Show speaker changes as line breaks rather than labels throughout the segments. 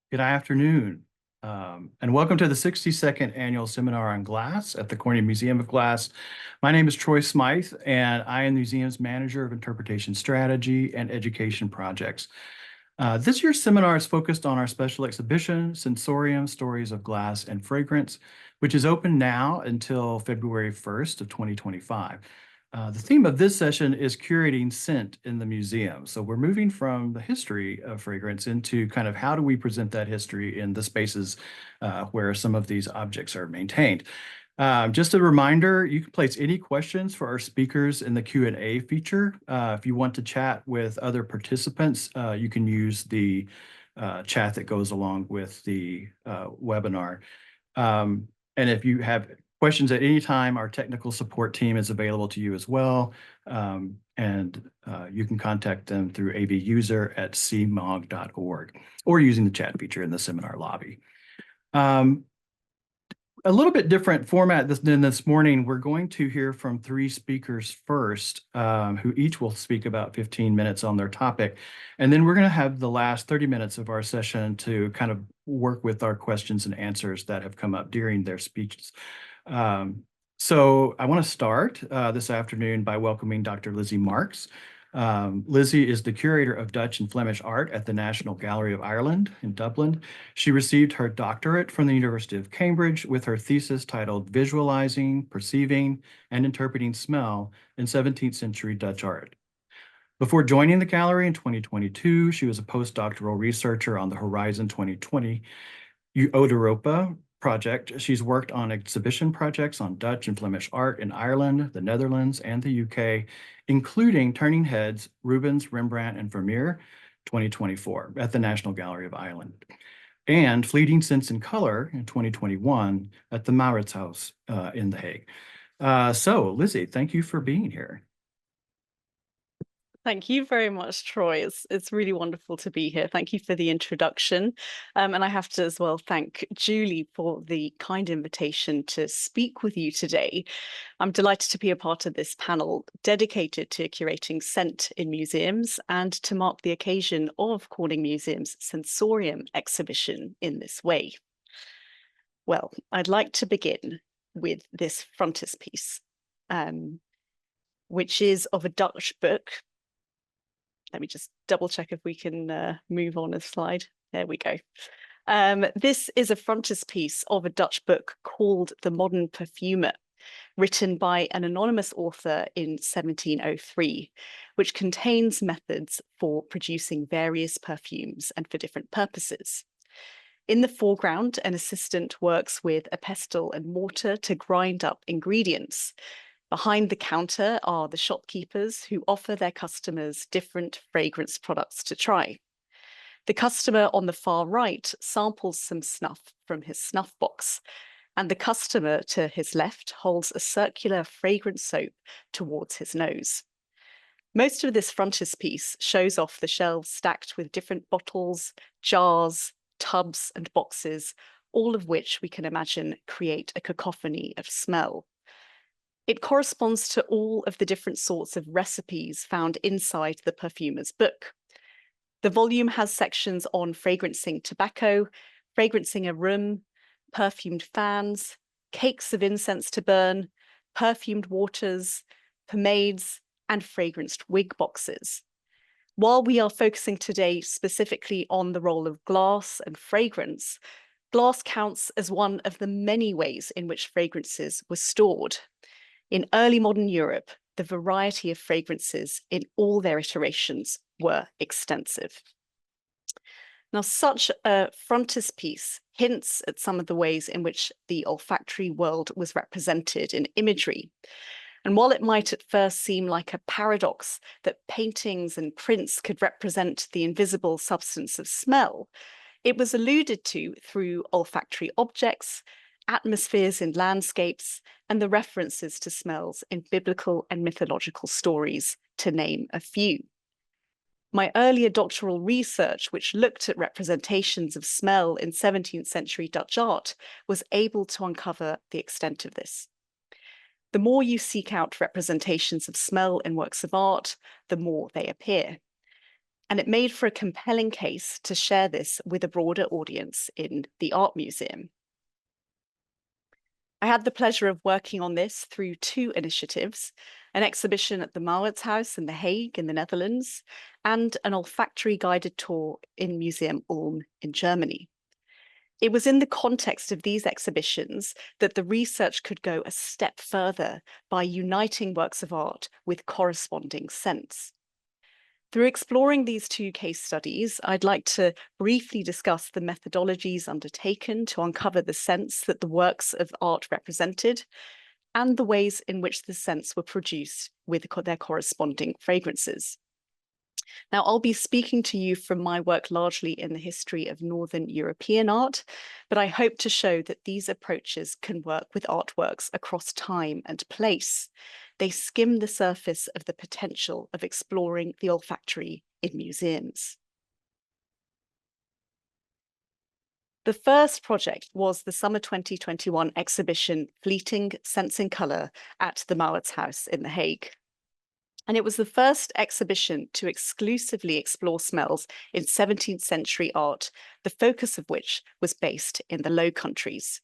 Good afternoon, and welcome to the 62nd Annual Seminar on Glass at the Corning Museum of Glass. My name is Troy Smythe, and I am the museum's Manager of Interpretation Strategy and Education Projects. This year's seminar is focused on our special exhibition, Sensorium, Stories of Glass and Fragrance, which is open now until February 1st of 2025. The theme of this session is curating scent in the museum. So we're moving from the history of fragrance into kind of how do we present that history in the spaces where some of these objects are maintained. Just a reminder, you can place any questions for our speakers in the Q&A feature. If you want to chat with other participants, you can use the chat that goes along with the webinar. And if you have questions at any time, our technical support team is available to you as well. You can contact them through avuser@cmog.org or using the chat feature in the seminar lobby. A little bit different format than this morning. We're going to hear from three speakers first, who each will speak about 15 minutes on their topic. And then we're going to have the last 30 minutes of our session to kind of work with our questions and answers that have come up during their speeches. So I want to start this afternoon by welcoming Dr. Lizzie Marks. Lizzie is the curator of Dutch and Flemish art at the National Gallery of Ireland in Dublin. She received her doctorate from the University of Cambridge with her thesis titled Visualizing, Perceiving, and Interpreting Smell in 17th Century Dutch Art. Before joining the gallery in 2022, she was a postdoctoral researcher on the Horizon 2020 Odeuropa project. She's worked on exhibition projects on Dutch and Flemish art in Ireland, the Netherlands, and the UK, including Turning Heads, Rubens, Rembrandt, and Vermeer 2024 at the National Gallery of Ireland, and Fleeting Sense and Color in 2021 at the Mauritshuis in The Hague. So, Lizzie, thank you for being here.
Thank you very much, Troy. It's really wonderful to be here. Thank you for the introduction. And I have to as well thank Julie for the kind invitation to speak with you today. I'm delighted to be a part of this panel dedicated to curating scent in museums and to mark the occasion of Corning Museum's Sensorium exhibition in this way. Well, I'd like to begin with this frontispiece, which is of a Dutch book. Let me just double check if we can move on a slide. There we go. This is a frontispiece of a Dutch book called The Modern Perfumer, written by an anonymous author in 1703, which contains methods for producing various perfumes and for different purposes. In the foreground, an assistant works with a pestle and mortar to grind up ingredients. Behind the counter are the shopkeepers who offer their customers different fragrance products to try. The customer on the far right samples some snuff from his snuff box, and the customer to his left holds a circular fragrance soap towards his nose. Most of this frontispiece shows off the shelves stacked with different bottles, jars, tubs, and boxes, all of which we can imagine create a cacophony of smell. It corresponds to all of the different sorts of recipes found inside the perfumer's book. The volume has sections on fragrancing tobacco, fragrancing a room, perfumed fans, cakes of incense to burn, perfumed waters, pomades, and fragranced wig boxes. While we are focusing today specifically on the role of glass and fragrance, glass counts as one of the many ways in which fragrances were stored. In early modern Europe, the variety of fragrances in all their iterations were extensive. Now, such a frontispiece hints at some of the ways in which the olfactory world was represented in imagery. And while it might at first seem like a paradox that paintings and prints could represent the invisible substance of smell, it was alluded to through olfactory objects, atmospheres in landscapes, and the references to smells in biblical and mythological stories, to name a few. My earlier doctoral research, which looked at representations of smell in 17th century Dutch art, was able to uncover the extent of this. The more you seek out representations of smell in works of art, the more they appear. And it made for a compelling case to share this with a broader audience in the art museum. I had the pleasure of working on this through two initiatives, an exhibition at the Mauritshuis in The Hague in the Netherlands, and an olfactory guided tour in Museum Ulm in Germany. It was in the context of these exhibitions that the research could go a step further by uniting works of art with corresponding scents. Through exploring these two case studies, I'd like to briefly discuss the methodologies undertaken to uncover the scents that the works of art represented and the ways in which the scents were produced with their corresponding fragrances. Now, I'll be speaking to you from my work largely in the history of Northern European art, but I hope to show that these approaches can work with artworks across time and place. They skim the surface of the potential of exploring the olfactory in museums. The first project was the summer 2021 exhibition Fleeting Scents in Colour at the Mauritshuis in The Hague. And it was the first exhibition to exclusively explore smells in 17th century art, the focus of which was based in the Low Countries.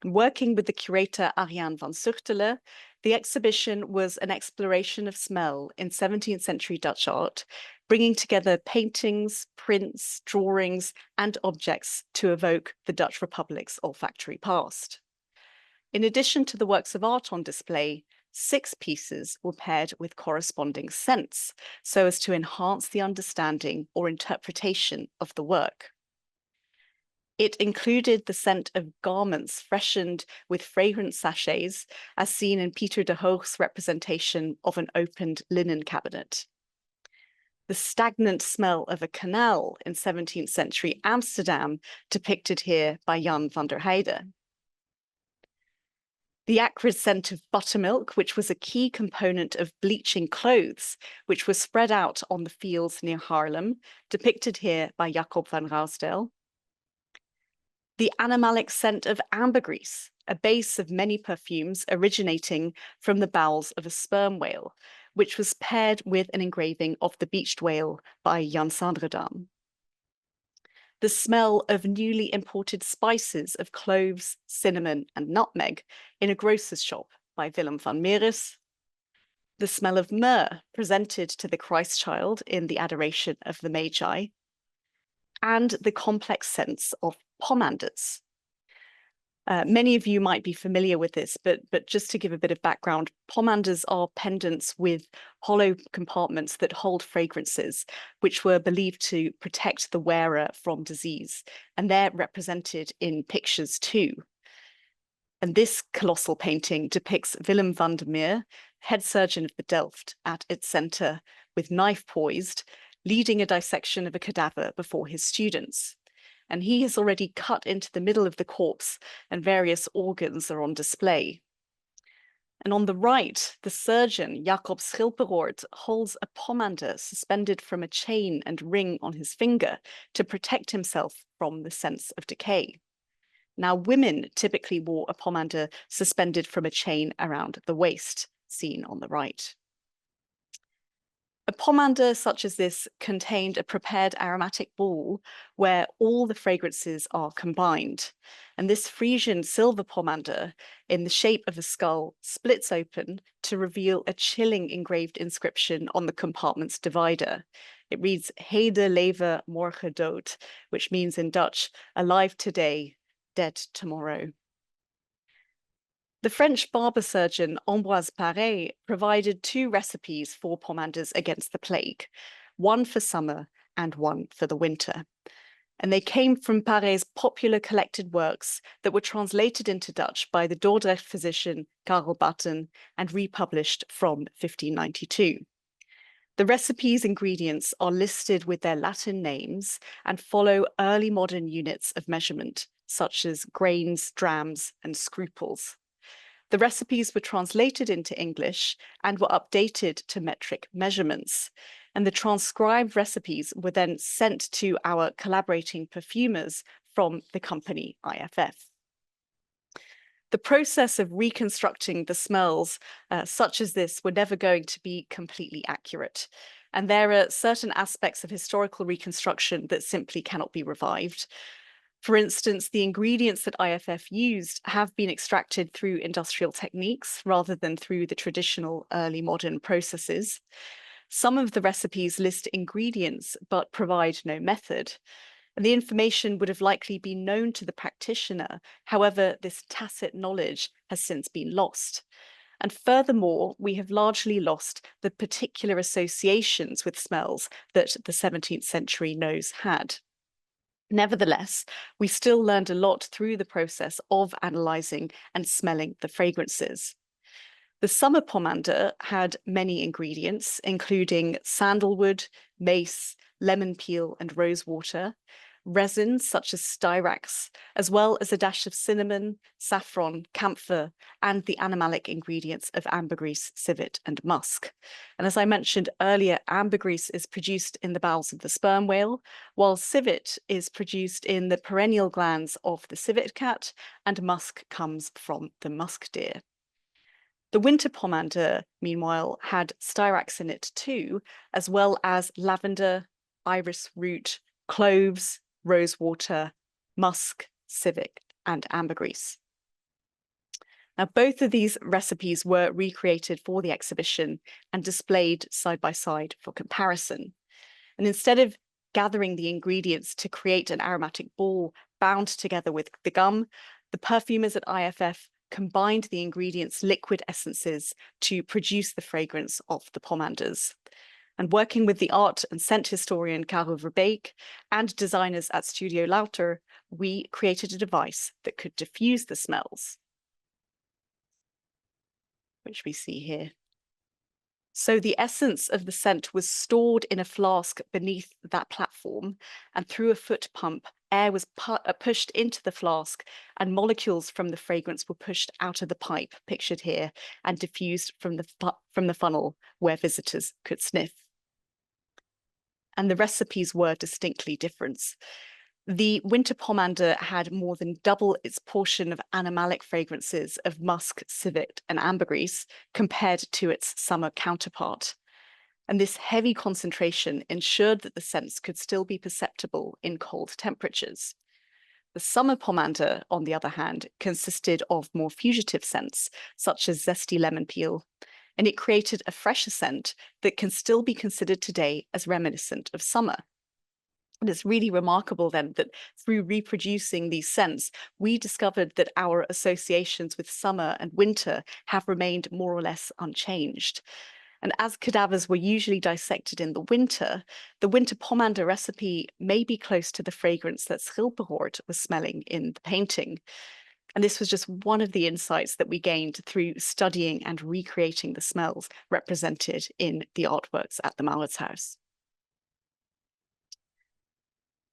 Working with the curator Ariane van Zuchtelen, the exhibition was an exploration of smell in 17th century Dutch art, bringing together paintings, prints, drawings, and objects to evoke the Dutch Republic's olfactory past. In addition to the works of art on display, 6 pieces were paired with corresponding scents so as to enhance the understanding or interpretation of the work. It included the scent of garments freshened with fragrance sachets, as seen in Pieter de Hoog's representation of an opened linen cabinet. The stagnant smell of a canal in 17th century Amsterdam, depicted here by Jan van der Heijden. The acrid scent of buttermilk, which was a key component of bleaching clothes, which was spread out on the fields near Haarlem, depicted here by Jacob van Ruisdael. The animalic scent of ambergris, a base of many perfumes originating from the bowels of a sperm whale, which was paired with an engraving of the beached whale by Jan Sanderdam. The smell of newly imported spices of cloves, cinnamon, and nutmeg in a grocer's shop by Willem van Mieris. The smell of myrrh presented to the Christ child in the Adoration of the Magi. And the complex scents of pomanders. Many of you might be familiar with this, but just to give a bit of background, pomanders are pendants with hollow compartments that hold fragrances, which were believed to protect the wearer from disease. And they're represented in pictures too. And this colossal painting depicts Willem van der Meer, head surgeon of the Delft, at its center with knife poised, leading a dissection of a cadaver before his students. And he has already cut into the middle of the corpse and various organs are on display. And on the right, the surgeon, Jacob Schilperoort, holds a pomander suspended from a chain and ring on his finger to protect himself from the sense of decay. Now, women typically wore a pomander suspended from a chain around the waist, seen on the right. A pomander such as this contained a prepared aromatic ball where all the fragrances are combined. And this Frisian silver pomander in the shape of a skull splits open to reveal a chilling engraved inscription on the compartment's divider. It reads, Heden leven, morgen dood, which means in Dutch, alive today, dead tomorrow. The French barber surgeon Ambroise Paré provided 2 recipes for pomanders against the plague, one for summer and one for the winter. And they came from Paré's popular collected works that were translated into Dutch by the Dordrecht physician Karel Batten and republished from 1592. The recipe's ingredients are listed with their Latin names and follow early modern units of measurement, such as grains, drams, and scruples. The recipes were translated into English and were updated to metric measurements. And the transcribed recipes were then sent to our collaborating perfumers from the company IFF. The process of reconstructing the smells such as this were never going to be completely accurate. And there are certain aspects of historical reconstruction that simply cannot be revived. For instance, the ingredients that IFF used have been extracted through industrial techniques rather than through the traditional early modern processes. Some of the recipes list ingredients but provide no method. And the information would have likely been known to the practitioner. However, this tacit knowledge has since been lost. And furthermore, we have largely lost the particular associations with smells that the 17th century nose had. Nevertheless, we still learned a lot through the process of analysing and smelling the fragrances. The summer pomander had many ingredients, including sandalwood, mace, lemon peel, and rosewater, resins such as styrax, as well as a dash of cinnamon, saffron, camphor, and the animalic ingredients of ambergris, civet, and musk. And as I mentioned earlier, ambergris is produced in the bowels of the sperm whale, while civet is produced in the perennial glands of the civet cat, and musk comes from the musk deer. The winter pomander, meanwhile, had styrax in it too, as well as lavender, iris root, cloves, rosewater, musk, civet, and ambergris. Now, both of these recipes were recreated for the exhibition and displayed side by side for comparison. And instead of gathering the ingredients to create an aromatic ball bound together with the gum, the perfumers at IFF combined the ingredients' liquid essences to produce the fragrance of the pomanders. And working with the art and scent historian Karel Verbeek and designers at Studio Lauter, we created a device that could diffuse the smells, which we see here. So the essence of the scent was stored in a flask beneath that platform, and through a foot pump, air was pushed into the flask, and molecules from the fragrance were pushed out of the pipe, pictured here, and diffused from the funnel where visitors could sniff. And the recipes were distinctly different. The winter pomander had more than double its portion of animalic fragrances of musk, civet, and ambergris compared to its summer counterpart. And this heavy concentration ensured that the scents could still be perceptible in cold temperatures. The summer pomander, on the other hand, consisted of more fugitive scents, such as zesty lemon peel, and it created a fresher scent that can still be considered today as reminiscent of summer. And it's really remarkable then that through reproducing these scents, we discovered that our associations with summer and winter have remained more or less unchanged. And as cadavers were usually dissected in the winter pomander recipe may be close to the fragrance that Schilperoort was smelling in the painting. And this was just one of the insights that we gained through studying and recreating the smells represented in the artworks at the Mauritshuis.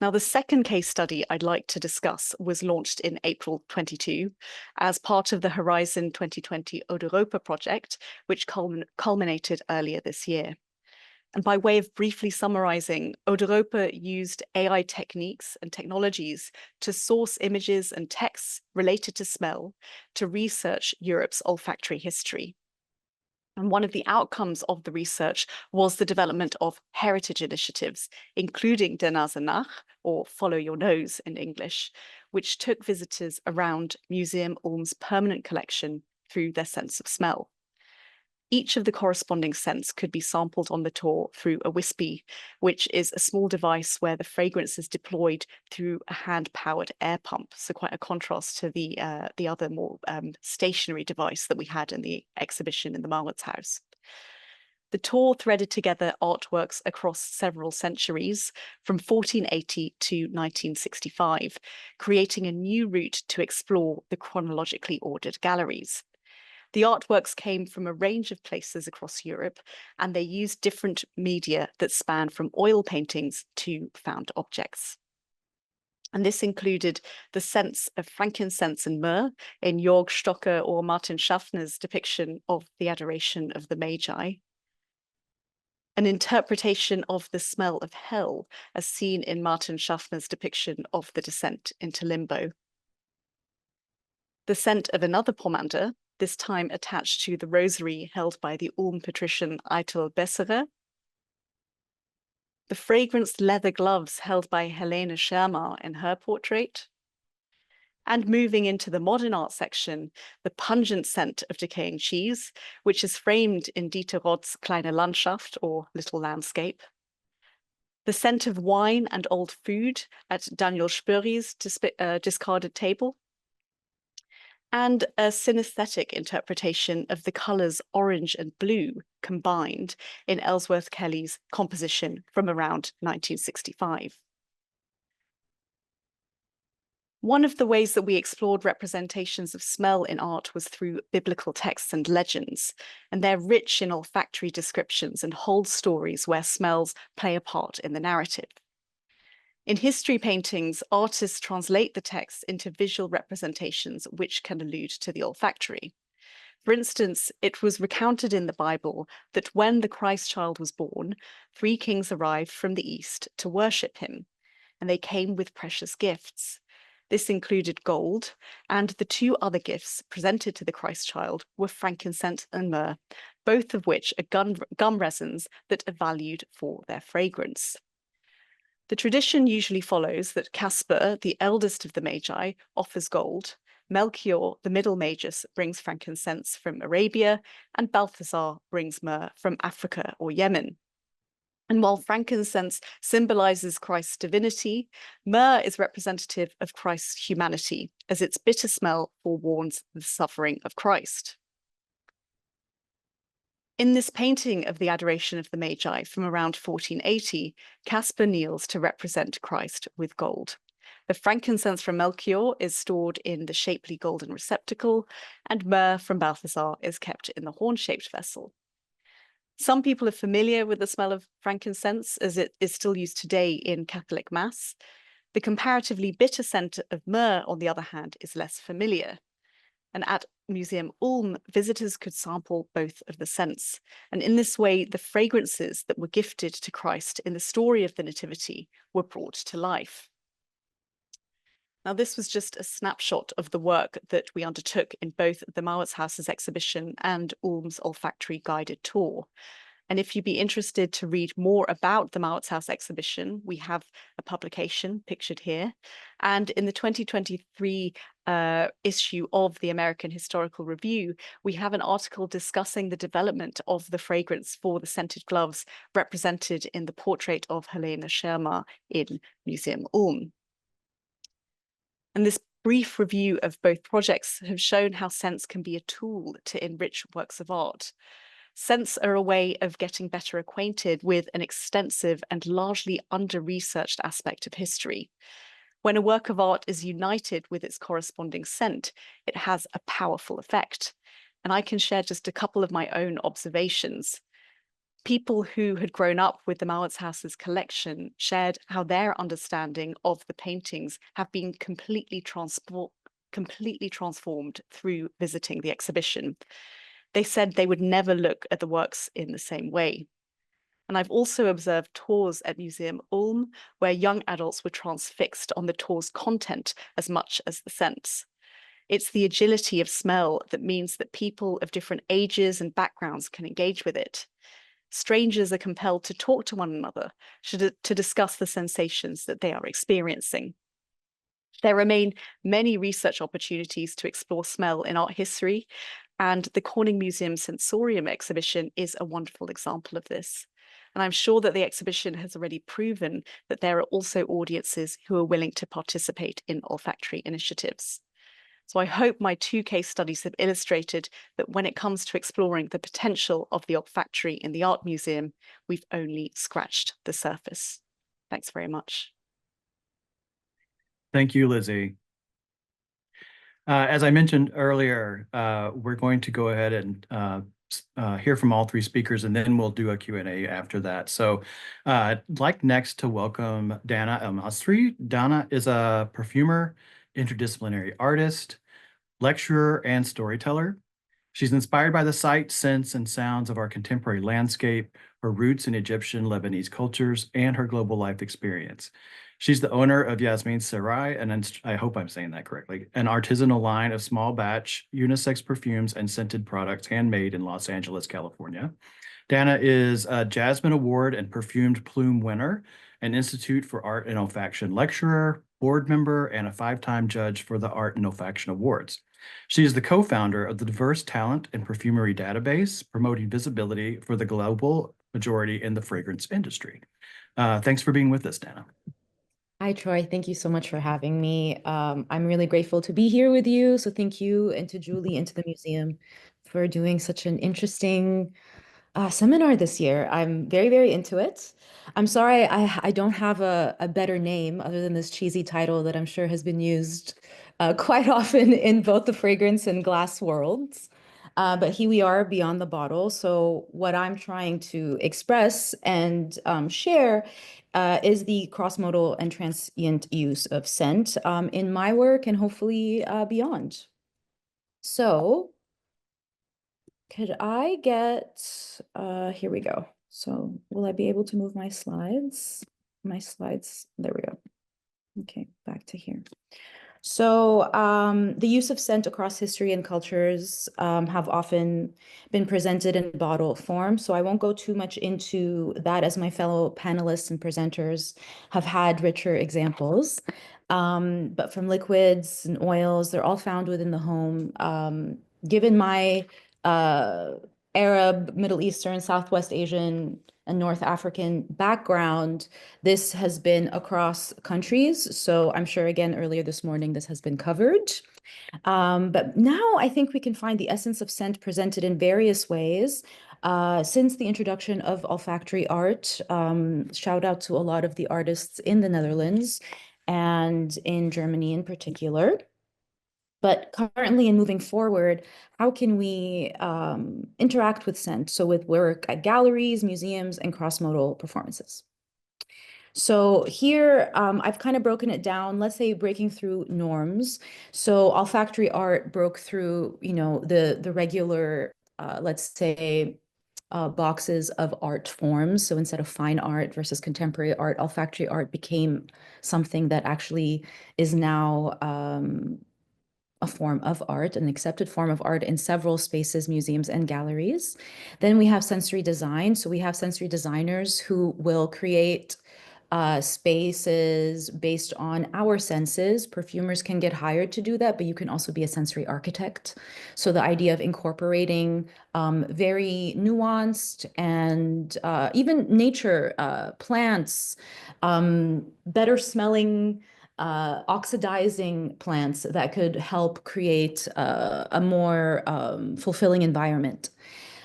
Now, the second case study I'd like to discuss was launched in April 22 as part of the Horizon 2020 Odeuropa project, which culminated earlier this year. And by way of briefly summarizing, Odeuropa used AI techniques and technologies to source images and texts related to smell to research Europe's olfactory history. And one of the outcomes of the research was the development of heritage initiatives, including De Nase nach, or Follow Your Nose in English, which took visitors around Museum Ulm's permanent collection through their sense of smell. Each of the corresponding scents could be sampled on the tour through a wispy, which is a small device where the fragrance is deployed through a hand-powered air pump. So quite a contrast to the other more stationary device that we had in the exhibition in the Mauritshuis. The tour threaded together artworks across several centuries, from 1480 to 1965, creating a new route to explore the chronologically ordered galleries. The artworks came from a range of places across Europe, and they used different media that span from oil paintings to found objects. And this included the scents of frankincense and myrrh in Jörg Stocker or Martin Schaffner's depiction of the Adoration of the Magi, an interpretation of the smell of hell as seen in Martin Schaffner's depiction of the descent into limbo, the scent of another pomander, this time attached to the rosary held by the Ulm patrician Eitel Besserer, the fragranced leather gloves held by Helene Schermer in her portrait. And moving into the modern art section, the pungent scent of decaying cheese, which is framed in Dieter Roth's Kleine Landschaft, or Little Landscape. The scent of wine and old food at Daniel Spurri's discarded table. And a synesthetic interpretation of the colours orange and blue combined in Ellsworth Kelly's composition from around 1965. One of the ways that we explored representations of smell in art was through biblical texts and legends, and they're rich in olfactory descriptions and hold stories where smells play a part in the narrative. In history paintings, artists translate the text into visual representations which can allude to the olfactory. For instance, it was recounted in the Bible that when the Christ child was born, 3 kings arrived from the east to worship him, and they came with precious gifts. This included gold, and the 2 other gifts presented to the Christ child were frankincense and myrrh, both of which are gum resins that are valued for their fragrance. The tradition usually follows that Caspar, the eldest of the Magi, offers gold, Melchior, the middle magus, brings frankincense from Arabia, and Balthasar brings myrrh from Africa or Yemen. And while frankincense symbolizes Christ's divinity, myrrh is representative of Christ's humanity, as its bitter smell forewarns the suffering of Christ. In this painting of the Adoration of the Magi from around 1480, Caspar kneels to represent Christ with gold. The frankincense from Melchior is stored in the shapely golden receptacle, and myrrh from Balthasar is kept in the horn-shaped vessel. Some people are familiar with the smell of frankincense, as it is still used today in Catholic Mass. The comparatively bitter scent of myrrh, on the other hand, is less familiar. And at Museum Ulm, visitors could sample both of the scents. And in this way, the fragrances that were gifted to Christ in the story of the Nativity were brought to life. Now, this was just a snapshot of the work that we undertook in both the Mauritshuis exhibition and Ulm's olfactory guided tour. And if you'd be interested to read more about the Mauritshuis exhibition, we have a publication pictured here. And in the 2023 issue of the American Historical Review, we have an article discussing the development of the fragrance for the scented gloves represented in the portrait of Helene Schermer in Museum Ulm. And this brief review of both projects have shown how scents can be a tool to enrich works of art. Scents are a way of getting better acquainted with an extensive and largely under-researched aspect of history. When a work of art is united with its corresponding scent, it has a powerful effect. And I can share just a couple of my own observations. People who had grown up with the Mauritshuis collection shared how their understanding of the paintings have been completely transformed through visiting the exhibition. They said they would never look at the works in the same way. And I've also observed tours at Museum Ulm where young adults were transfixed on the tour's content as much as the scents. It's the agility of smell that means that people of different ages and backgrounds can engage with it. Strangers are compelled to talk to one another to discuss the sensations that they are experiencing. There remain many research opportunities to explore smell in art history, and the Corning Museum Sensorium exhibition is a wonderful example of this. And I'm sure that the exhibition has already proven that there are also audiences who are willing to participate in olfactory initiatives. So I hope my 2 case studies have illustrated that when it comes to exploring the potential of the olfactory in the art museum, we've only scratched the surface. Thanks very much.
Thank you, Lizzie. As I mentioned earlier, we're going to go ahead and hear from all 3 speakers, and then we'll do a Q&A after that. So I'd like next to welcome Dana El-Masri. Dana is a perfumer, interdisciplinary artist, lecturer, and storyteller. She's inspired by the sights, scents, and sounds of our contemporary landscape, her roots in Egyptian Lebanese cultures, and her global life experience. She's the owner of Yasmin Sarai, and I hope I'm saying that correctly, an artisanal line of small batch unisex perfumes and scented products handmade in Los Angeles, California. Dana is a Jasmine Award and Perfumed Plume winner, an Institute for Art and Olfaction lecturer, board member, and a five-time judge for the Art and Olfaction Awards. She is the co-founder of the Diverse Talent and Perfumery Database, promoting visibility for the global majority in the fragrance industry. Thanks for being with us, Dana.
Hi, Troy. Thank you so much for having me. I'm really grateful to be here with you. So thank you and to Julie and to the museum for doing such an interesting seminar this year. I'm very, very into it. I'm sorry I don't have a better name other than this cheesy title that I'm sure has been used quite often in both the fragrance and glass worlds. But here we are beyond the bottle. So what I'm trying to express and share is the cross-modal and transient use of scent in my work and hopefully beyond. So could I get, here we go. So will I be able to move my slides? My slides, there we go. Okay, back to here. So the use of scent across history and cultures have often been presented in bottle form. So I won't go too much into that as my fellow panelists and presenters have had richer examples. But from liquids and oils, they're all found within the home. Given my Arab, Middle Eastern, Southwest Asian, and North African background, this has been across countries. So I'm sure, again, earlier this morning, this has been covered. But now I think we can find the essence of scent presented in various ways. Since the introduction of olfactory art, shout out to a lot of the artists in the Netherlands and in Germany in particular. But currently and moving forward, how can we interact with scent? So with work at galleries, museums, and cross-modal performances. So here, I've kind of broken it down, let's say breaking through norms. So olfactory art broke through, the regular, let's say, boxes of art forms. So instead of fine art versus contemporary art, olfactory art became something that actually is now a form of art, an accepted form of art in several spaces, museums, and galleries. Then we have sensory design. So we have sensory designers who will create spaces based on our senses. Perfumers can get hired to do that, but you can also be a sensory architect. So the idea of incorporating very nuanced and even nature, plants, better smelling, oxidizing plants that could help create a more fulfilling environment.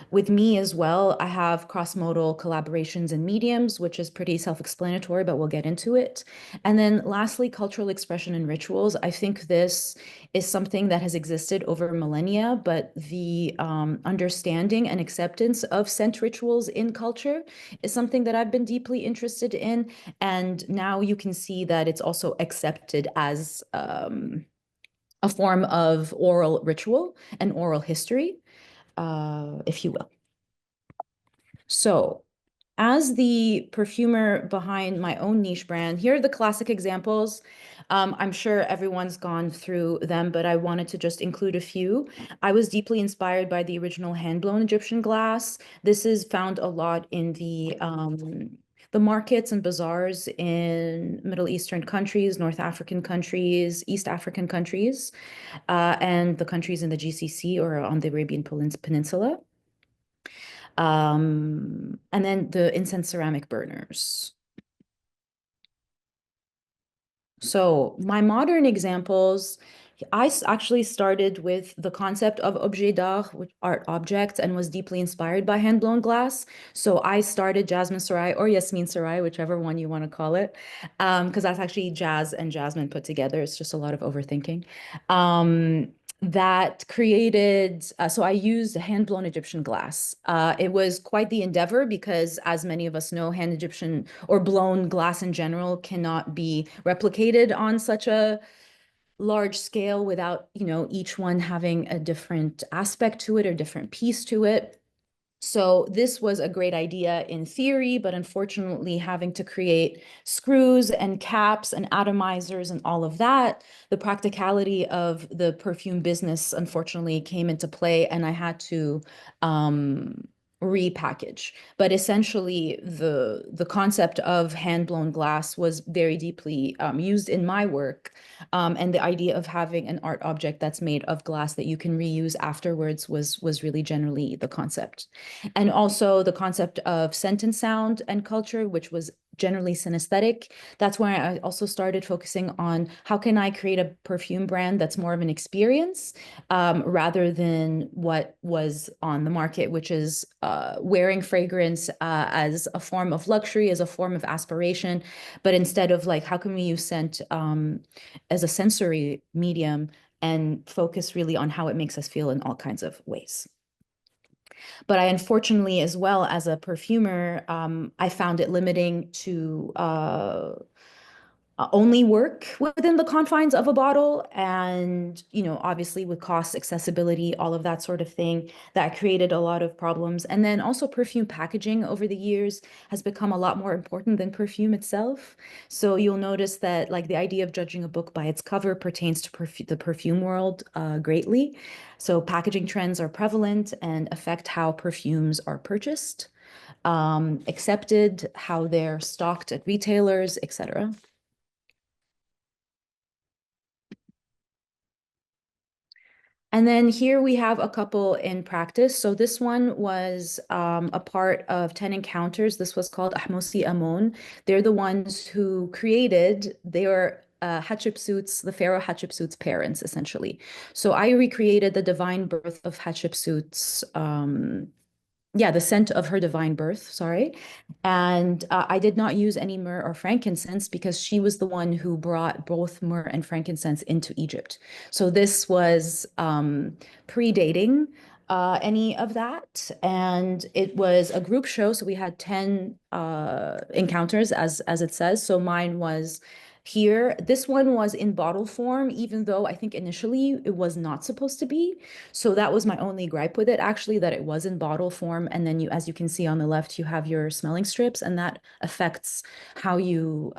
With me as well, I have cross-modal collaborations and mediums, which is pretty self-explanatory, but we'll get into it. And then lastly, cultural expression and rituals. I think this is something that has existed over millennia, but the understanding and acceptance of scent rituals in culture is something that I've been deeply interested in. And now you can see that it's also accepted as a form of oral ritual and oral history, if you will. So as the perfumer behind my own niche brand, here are the classic examples. I'm sure everyone's gone through them, but I wanted to just include a few. I was deeply inspired by the original hand-blown Egyptian glass. This is found a lot in the markets and bazaars in Middle Eastern countries, North African countries, East African countries, and the countries in the GCC or on the Arabian Peninsula. And then the incense ceramic burners. So my modern examples, I actually started with the concept of objet d'art, art objects, and was deeply inspired by hand-blown glass. So I started Jasmine Sarai or Yasmin Sarai, whichever one you want to call it, because that's actually jazz and jasmine put together. It's just a lot of overthinking. That created, so I used hand-blown Egyptian glass. It was quite the endeavor because, as many of us know, hand Egyptian or blown glass in general cannot be replicated on such a large scale without, each one having a different aspect to it or different piece to it. So this was a great idea in theory, but unfortunately having to create screws and caps and atomizers and all of that, the practicality of the perfume business unfortunately came into play, and I had to repackage. But essentially, the concept of hand-blown glass was very deeply used in my work. And the idea of having an art object that's made of glass that you can reuse afterwards was really generally the concept. And also the concept of scent and sound and culture, which was generally synesthetic. That's where I also started focusing on how can I create a perfume brand that's more of an experience rather than what was on the market, which is wearing fragrance as a form of luxury, as a form of aspiration. But instead of like, how can we use scent as a sensory medium and focus really on how it makes us feel in all kinds of ways. But I unfortunately, as well as a perfumer, I found it limiting to only work within the confines of a bottle. And, you know, obviously with cost, accessibility, all of that sort of thing, that created a lot of problems. And then also perfume packaging over the years has become a lot more important than perfume itself. So you'll notice that like the idea of judging a book by its cover pertains to the perfume world greatly. So packaging trends are prevalent and affect how perfumes are purchased, accepted, how they're stocked at retailers, etc. And then here we have a couple in practice. So this one was a part of 10 Encounters. This was called Ahmosi Amon. They're the ones who created, they were Hatshepsut's, the pharaoh Hatshepsut's parents, essentially. So I recreated the divine birth of Hatshepsut's the scent of her divine birth, sorry. And I did not use any myrrh or frankincense because she was the one who brought both myrrh and frankincense into Egypt. So this was predating any of that. And it was a group show. So we had 10 encounters, as it says. So mine was here. This one was in bottle form, even though I think initially it was not supposed to be. So that was my only gripe with it, actually, that it was in bottle form. And then you, as you can see on the left, you have your smelling strips, and that affects how you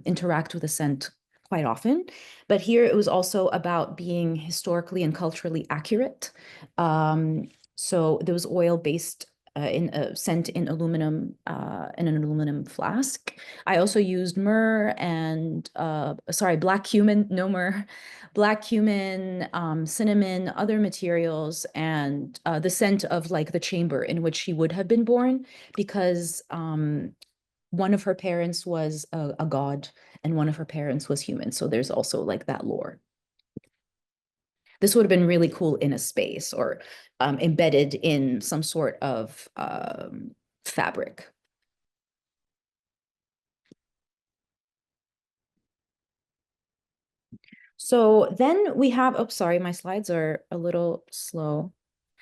interact with a scent quite often. But here it was also about being historically and culturally accurate. So there was oil-based in a scent in aluminum in an aluminum flask. I also used myrrh and black cumin, no myrrh, black cumin, cinnamon, other materials, and the scent of like the chamber in which she would have been born, because one of her parents was a god and one of her parents was human. So there's also like that lore. This would have been really cool in a space or embedded in some sort of fabric. So then we have, oh, sorry, my slides are a little slow.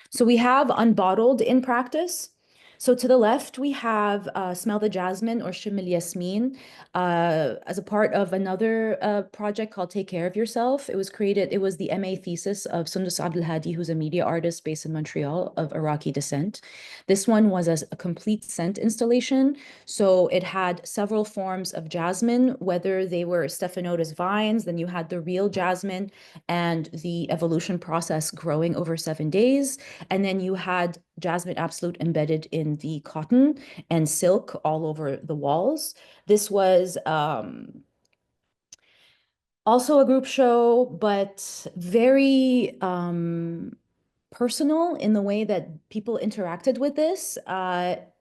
So we have unbottled in practice. So to the left, we have Smell the Jasmine or Shim el Yasmin as a part of another project called Take Care of Yourself. It was created, it was the MA thesis of Sundus Abdelhadi, who's a media artist based in Montreal of Iraqi descent. This one was a complete scent installation. So it had several forms of jasmine, whether they were Stephanotis vines, then you had the real jasmine and the evolution process growing over 7 days. And then you had Jasmine Absolute embedded in the cotton and silk all over the walls. This was also a group show, but very personal in the way that people interacted with this.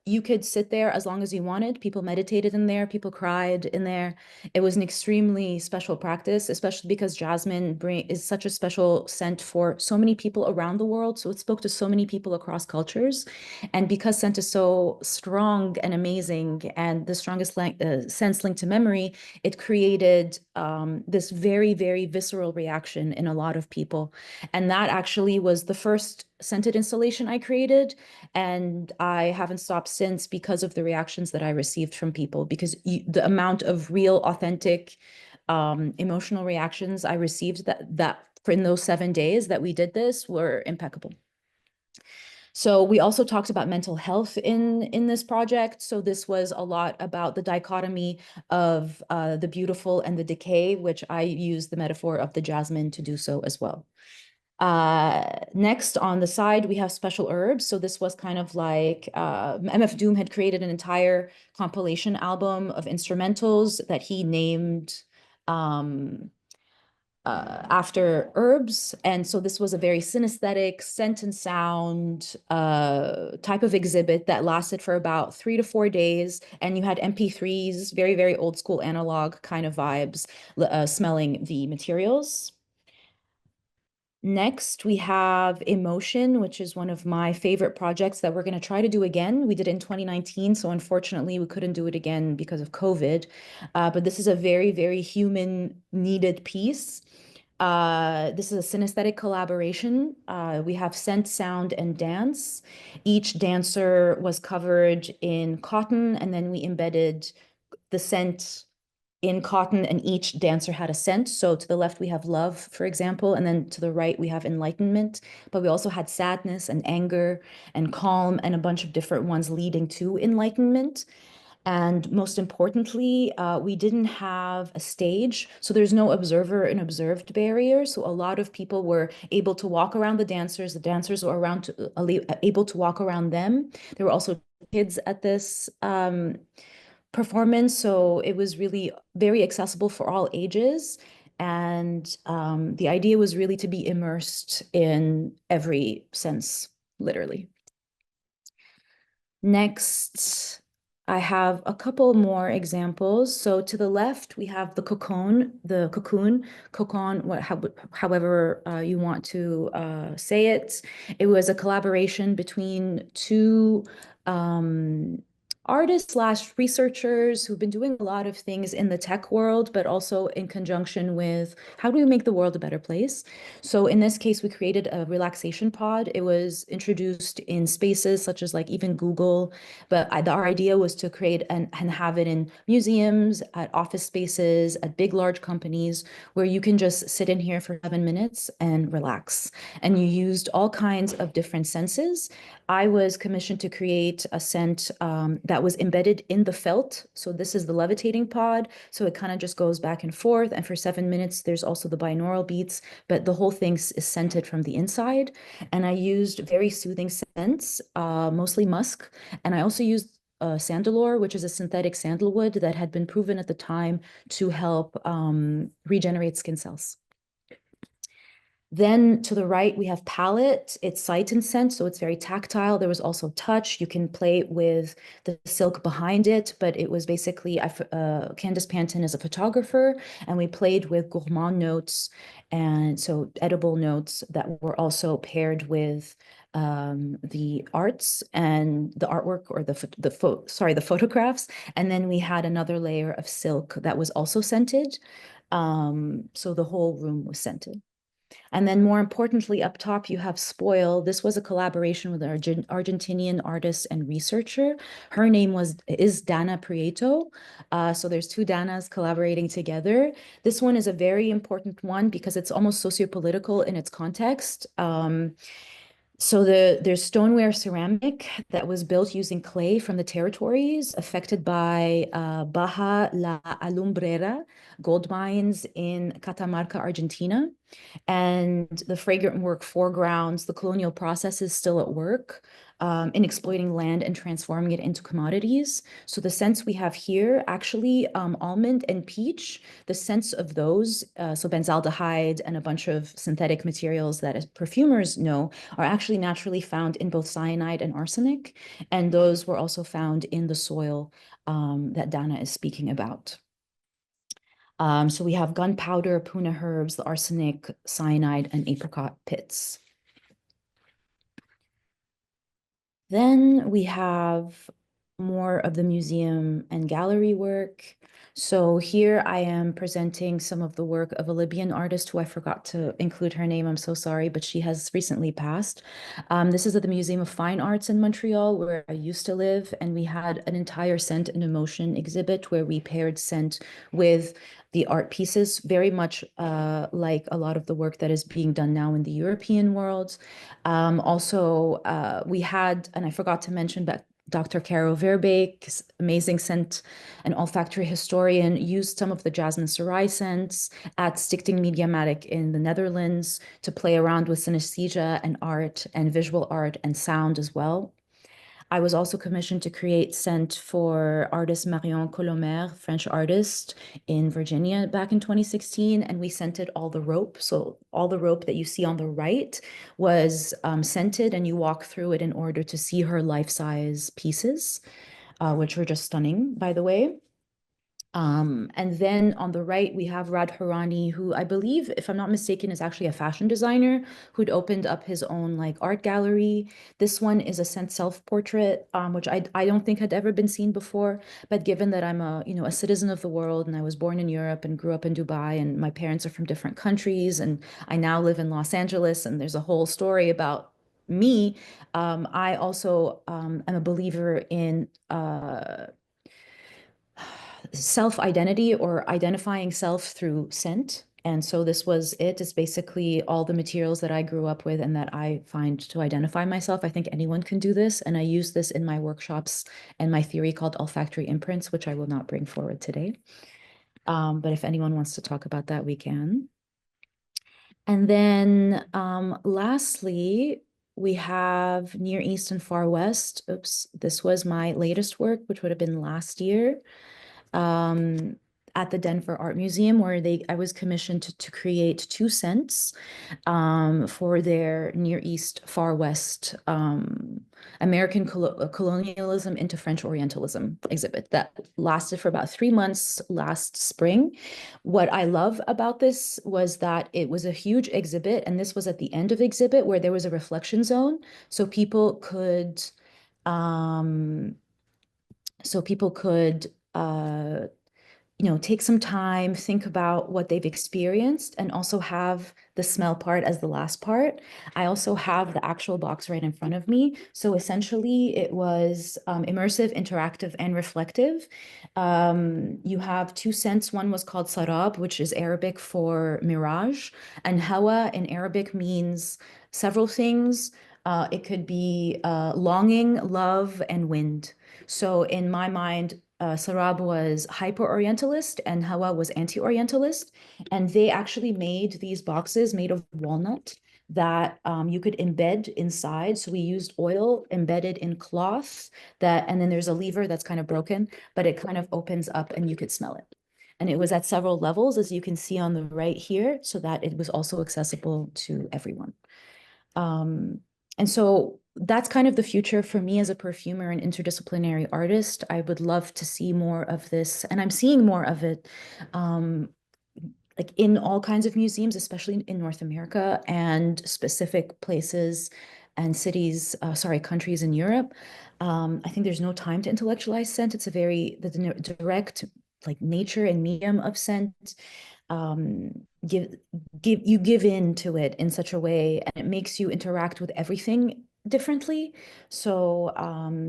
You could sit there as long as you wanted. People meditated in there. People cried in there. It was an extremely special practice, especially because jasmine is such a special scent for so many people around the world. So it spoke to so many people across cultures. And because scent is so strong and amazing and the strongest sense linked to memory, it created this very, very visceral reaction in a lot of people. And that actually was the first scented installation I created. And I haven't stopped since because of the reactions that I received from people, because the amount of real, authentic, emotional reactions I received that in those 7 days that we did this were impeccable. So we also talked about mental health in this project. So this was a lot about the dichotomy of the beautiful and the decay, which I use the metaphor of the jasmine to do so as well. Next on the side, we have special herbs. So this was kind of like MF Doom had created an entire compilation album of instrumentals that he named after herbs. And so this was a very synesthetic scent and sound type of exhibit that lasted for about 3 to 4 days. And you had MP3s, very, very old school analog kind of vibes, smelling the materials. Next, we have Emotion, which is one of my favorite projects that we're going to try to do again. We did it in 2019, so unfortunately we couldn't do it again because of COVID. But this is a very, very human needed piece. This is a synesthetic collaboration. We have scent, sound, and dance. Each dancer was covered in cotton, and then we embedded the scent in cotton, and each dancer had a scent. So to the left, we have love, for example, and then to the right, we have enlightenment. But we also had sadness and anger and calm and a bunch of different ones leading to enlightenment. And most importantly, we didn't have a stage. So there's no observer and observed barrier. So a lot of people were able to walk around the dancers were able to walk around them. There were also kids at this performance. So it was really very accessible for all ages. And the idea was really to be immersed in every sense, literally. Next, I have a couple more examples. So to the left, we have the cocoon, however you want to say it. It was a collaboration between two artists / researchers who've been doing a lot of things in the tech world, but also in conjunction with how do we make the world a better place? So in this case, we created a relaxation pod. It was introduced in spaces such as like even Google, but our idea was to create and have it in museums, at office spaces, at big, large companies, where you can just sit in here for 7 minutes and relax. And you used all kinds of different senses. I was commissioned to create a scent that was embedded in the felt. So this is the levitating pod. So it kind of just goes back and forth. And for 7 minutes, there's also the binaural beats, but the whole thing is scented from the inside. And I used very soothing scents, mostly musk. And I also used sandalore, which is a synthetic sandalwood that had been proven at the time to help regenerate skin cells. Then to the right, we have palette. It's sight and scent, so it's very tactile. There was also touch. You can play with the silk behind it, but it was basically, Candace Panton is a photographer, and we played with gourmand notes, and so edible notes that were also paired with the arts and the artwork, or the photographs. And then we had another layer of silk that was also scented. So the whole room was scented. And then more importantly, up top, you have Spoil. This was a collaboration with an Argentinian artist and researcher. Her name is Dana Prieto. So there's two Danas collaborating together. This one is a very important one because it's almost sociopolitical in its context. So there's stoneware ceramic that was built using clay from the territories affected by Baja La Alumbrera gold mines in Catamarca, Argentina. And the fragrant work foregrounds the colonial processes still at work in exploiting land and transforming it into commodities. So the scents we have here, actually almond and peach, the scents of those, so benzaldehyde and a bunch of synthetic materials that as perfumers know are actually naturally found in both cyanide and arsenic. And those were also found in the soil that Dana is speaking about. So we have gunpowder, puna herbs, the arsenic, cyanide, and apricot pits. Then we have more of the museum and gallery work. So here I am presenting some of the work of a Libyan artist who I forgot to include her name. I'm so sorry, but she has recently passed. This is at the Museum of Fine Arts in Montreal, where I used to live. And we had an entire scent and emotion exhibit where we paired scent with the art pieces, very much like a lot of the work that is being done now in the European world. Also, we had, and I forgot to mention Dr. Caro Verbeek, amazing scent and olfactory historian, used some of the jasmine serai scents at Stichting Mediamatic in the Netherlands to play around with synesthesia and art and visual art and sound as well. I was also commissioned to create scent for artist Marion Colomer, French artist in Virginia back in 2016, and we scented all the rope. So all the rope that you see on the right was scented, and you walk through it in order to see her life-size pieces, which were just stunning, by the way. And then on the right, we have Radharani, who I believe, if I'm not mistaken, is actually a fashion designer who'd opened up his own like art gallery. This one is a scent self-portrait, which I don't think had ever been seen before. But given that I'm a citizen of the world and I was born in Europe and grew up in Dubai and my parents are from different countries and I now live in Los Angeles and there's a whole story about me, I also am a believer in self-identity or identifying self through scent. And so this was it. It's basically all the materials that I grew up with and that I find to identify myself. I think anyone can do this. And I use this in my workshops and my theory called olfactory imprints, which I will not bring forward today. But if anyone wants to talk about that, we can. And then lastly, we have Near East and Far West. Oops, this was my latest work, which would have been last year. At the Denver Art Museum, where I was commissioned to create 2 scents for their Near East, Far West American colonialism into French Orientalism exhibit that lasted for about 3 months last spring. What I love about this was that it was a huge exhibit, and this was at the end of exhibit where there was a reflection zone, so people could take some time, think about what they've experienced, and also have the smell part as the last part. I also have the actual box right in front of me. So essentially, it was immersive, interactive, and reflective. You have 2 scents. One was called sarab, which is Arabic for mirage, and hawa in Arabic means several things. It could be longing, love, and wind. So in my mind, Sarab was hyper-Orientalist and Hawa was anti-Orientalist. And they actually made these boxes made of walnut that you could embed inside. So we used oil embedded in cloth and then there's a lever that's kind of broken, but it kind of opens up and you could smell it. And it was at several levels, as you can see on the right here, so that it was also accessible to everyone. And so that's kind of the future for me as a perfumer and interdisciplinary artist. I would love to see more of this, and I'm seeing more of it, like in all kinds of museums, especially in North America and specific places and cities, countries in Europe. I think there's no time to intellectualize scent. It's the direct like nature and medium of scent. You give in to it in such a way, and it makes you interact with everything differently. So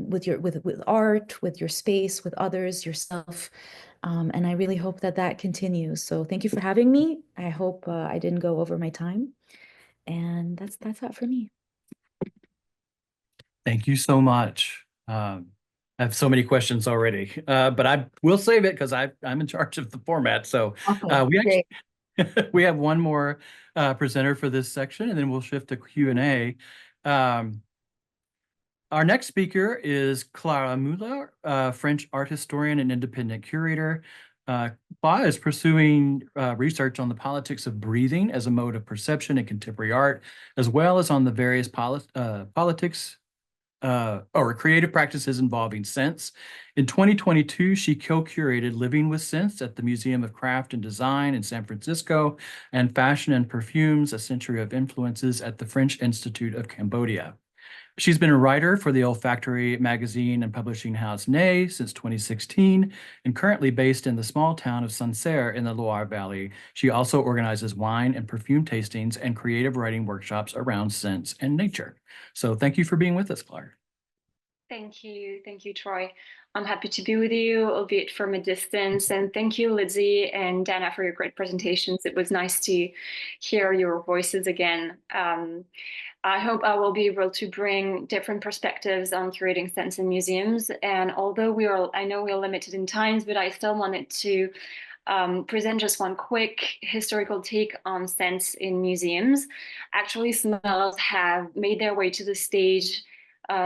with art, with your space, with others, yourself, and I really hope that continues. So thank you for having me. I hope I didn't go over my time, and that's that for me.
Thank you so much. I have so many questions already, but I will save it because I'm in charge of the format. So we have one more presenter for this section, and then we'll shift to Q&A. Our next speaker is Clara Muller, French art historian and independent curator. Clara is pursuing research on the politics of breathing as a mode of perception in contemporary art, as well as on the various politics or creative practices involving scents. In 2022, she co-curated Living with Scents at the Museum of Craft and Design in San Francisco and Fashion and Perfumes, A Century of Influences at the French Institute of Cambodia. She's been a writer for the olfactory magazine and publishing house Ney since 2016 and currently based in the small town of Sancerre in the Loire Valley. She also organizes wine and perfume tastings and creative writing workshops around scents and nature. So thank you for being with us, Clark.
Thank you, Troy. I'm happy to be with you, albeit from a distance. And thank you, Lizzie and Dana, for your great presentations. It was nice to hear your voices again. I hope I will be able to bring different perspectives on curating sense in museums. And although I know we are limited in times, but I still wanted to present just one quick historical take on scents in museums. Actually, smells have made their way to the stage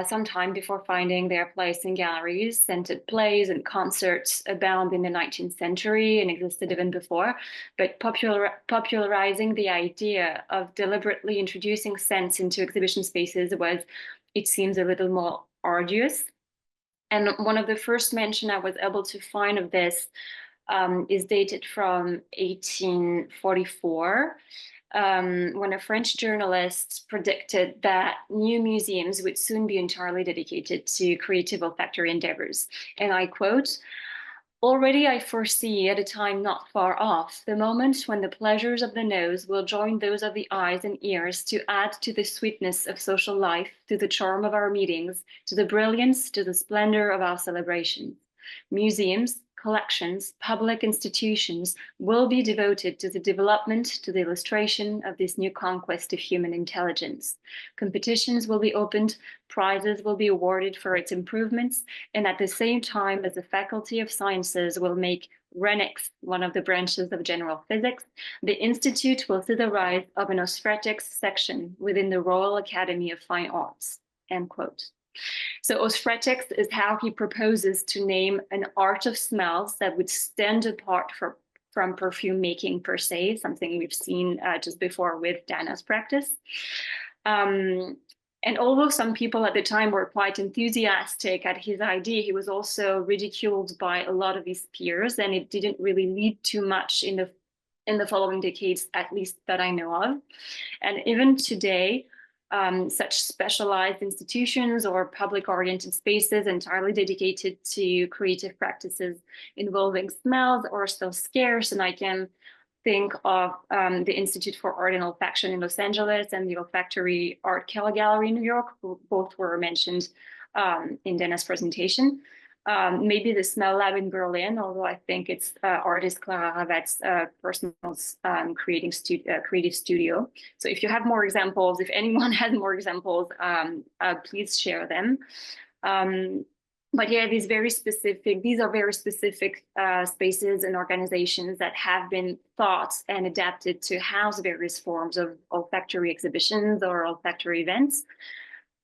sometime before finding their place in galleries. Scented plays and concerts abound in the 19th century and existed even before, but popularizing the idea of deliberately introducing scents into exhibition spaces was, it seems, a little more arduous. And one of the first mention I was able to find of this is dated from 1844, when a French journalist predicted that new museums would soon be entirely dedicated to creative olfactory endeavors. And I quote, "Already I foresee at a time not far off the moment when the pleasures of the nose will join those of the eyes and ears to add to the sweetness of social life, to the charm of our meetings, to the brilliance, to the splendor of our celebrations. Museums, collections, public institutions will be devoted to the development, to the illustration of this new conquest of human intelligence. Competitions will be opened, prizes will be awarded for its improvements, and at the same time as the Faculty of Sciences will make Renix one of the branches of general physics, the Institute will see the rise of an Osfretics section within the Royal Academy of Fine Arts." End quote. So Osfretics is how he proposes to name an art of smells that would stand apart from perfume making per se, something we've seen just before with Dana's practice. And although some people at the time were quite enthusiastic at his idea, he was also ridiculed by a lot of his peers, and it didn't really lead too much in the following decades, at least that I know of. And even today, such specialized institutions or public-oriented spaces entirely dedicated to creative practices involving smells are still scarce. And I can think of the Institute for Art and Olfaction in Los Angeles and the Olfactory Art Gallery in New York, who both were mentioned in Dana's presentation. Maybe the Smell Lab in Berlin, although I think it's artist Clara Ravet's personal creative studio. So if you have more examples, if anyone has more examples, please share them. But yeah, these are very specific spaces and organizations that have been thought and adapted to house various forms of olfactory exhibitions or olfactory events.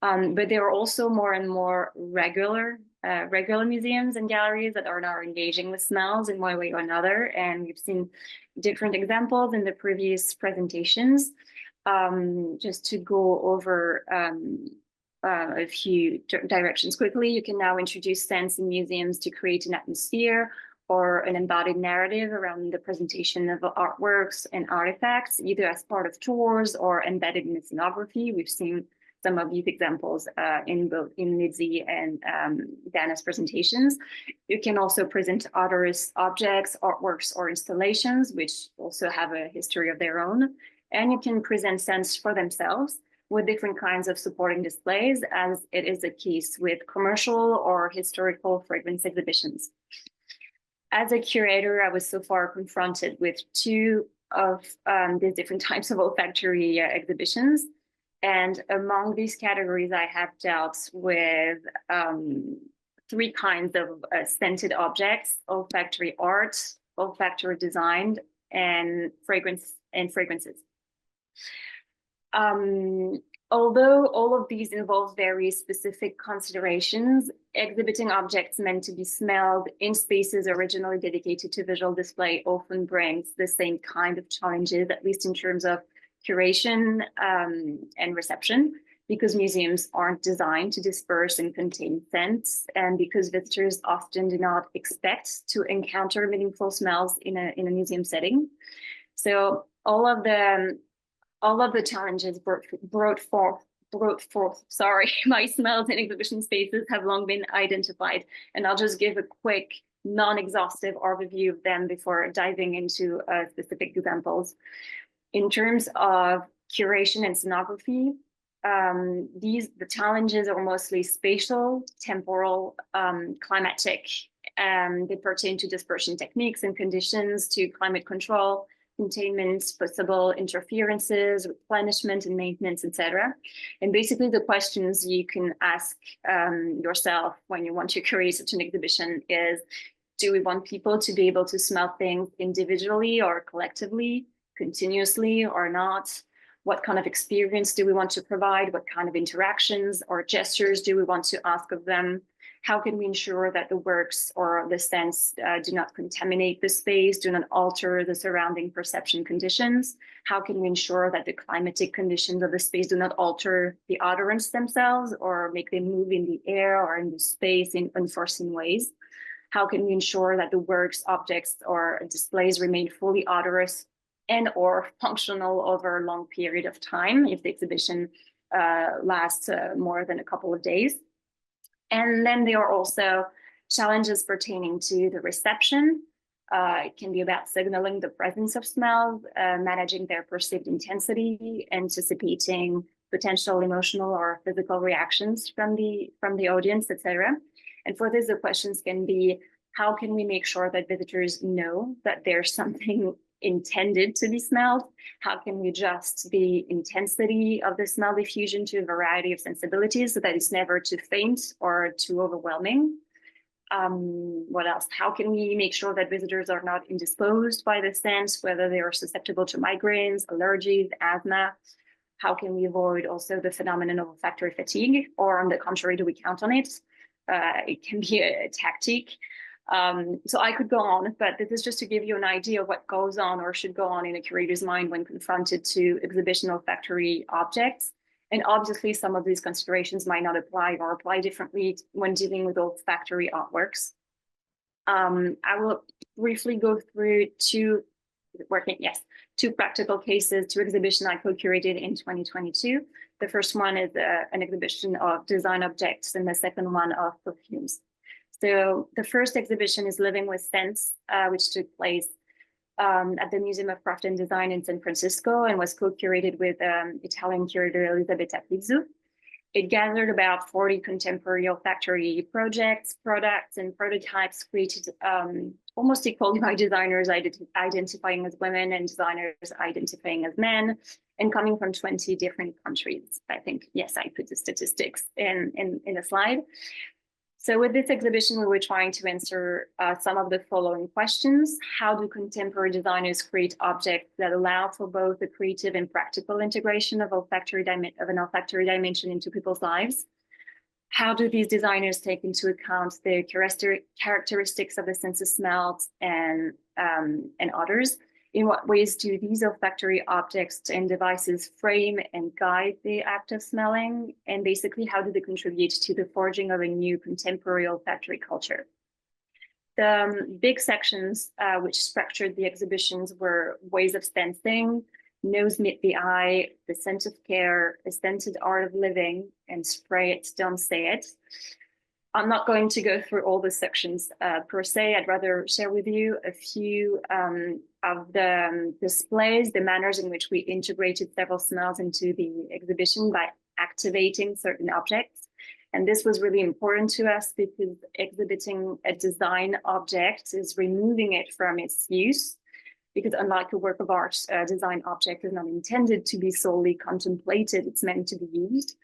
But there are also more and more regular museums and galleries that are now engaging with smells in one way or another. And we've seen different examples in the previous presentations. Just to go over a few directions quickly, you can now introduce scents in museums to create an atmosphere or an embodied narrative around the presentation of artworks and artifacts, either as part of tours or embedded in scenography. We've seen some of these examples in both Lizzie and Dana's presentations. You can also present others objects, artworks, or installations, which also have a history of their own. And you can present scents for themselves with different kinds of supporting displays, as it is the case with commercial or historical fragrance exhibitions. As a curator, I was so far confronted with two of these different types of olfactory exhibitions. And among these categories, I have dealt with three kinds of scented objects: olfactory art, olfactory design, and fragrances. Although all of these involve very specific considerations, exhibiting objects meant to be smelled in spaces originally dedicated to visual display often brings the same kind of challenges, at least in terms of curation and reception, because museums aren't designed to disperse and contain scents, and because visitors often do not expect to encounter meaningful smells in a museum setting. So all of the challenges brought forth by smells in exhibition spaces have long been identified, and I'll just give a quick non-exhaustive overview of them before diving into specific examples. In terms of curation and scenography, the challenges are mostly spatial, temporal, climatic. They pertain to dispersion techniques and conditions, to climate control, containment, possible interferences, replenishment and maintenance, etc. And basically the questions you can ask yourself when you want to create such an exhibition is, do we want people to be able to smell things individually or collectively, continuously or not? What kind of experience do we want to provide? What kind of interactions or gestures do we want to ask of them? How can we ensure that the works or the scents do not contaminate the space, do not alter the surrounding perception conditions? How can we ensure that the climatic conditions of the space do not alter the odorants themselves or make them move in the air or in the space in unforeseen ways? How can we ensure that the works, objects, or displays remain fully odorous and or functional over a long period of time if the exhibition lasts more than a couple of days? And then there are also challenges pertaining to the reception. It can be about signaling the presence of smells, managing their perceived intensity, anticipating potential emotional or physical reactions from the audience, etc. And for this, the questions can be, how can we make sure that visitors know that there's something intended to be smelled? How can we adjust the intensity of the smell diffusion to a variety of sensibilities so that it's never too faint or too overwhelming? What else? How can we make sure that visitors are not indisposed by the scents, whether they are susceptible to migraines, allergies, asthma? How can we avoid also the phenomenon of olfactory fatigue, or on the contrary, do we count on it? It can be a tactic. So I could go on, but this is just to give you an idea of what goes on or should go on in a curator's mind when confronted to exhibition olfactory objects. And obviously, some of these considerations might not apply or apply differently when dealing with olfactory artworks. I will briefly go through two practical cases, two exhibitions I co-curated in 2022. The first one is an exhibition of design objects, and the second one of perfumes. So the first exhibition is Living with Scents, which took place at the Museum of Craft and Design in San Francisco and was co-curated with Italian curator Elisabetta Pizzu. It gathered about 40 contemporary olfactory projects, products, and prototypes created almost equally by designers identifying as women and designers identifying as men, and coming from 20 different countries. I think, yes, I put the statistics in the slide. So with this exhibition, we were trying to answer some of the following questions. How do contemporary designers create objects that allow for both the creative and practical integration of an olfactory dimension into people's lives? How do these designers take into account the characteristics of the sense of smells and odors? In what ways do these olfactory objects and devices frame and guide the act of smelling? And basically, how do they contribute to the forging of a new contemporary olfactory culture? The big sections which structured the exhibitions were ways of sensing, nose meet the eye, the scent of care, a scented art of living, and spray it, don't say it. I'm not going to go through all the sections per se. I'd rather share with you a few of the displays, the manners in which we integrated several smells into the exhibition by activating certain objects. And this was really important to us because exhibiting a design object is removing it from its use, because unlike a work of art, a design object is not intended to be solely contemplated, it's meant to be used.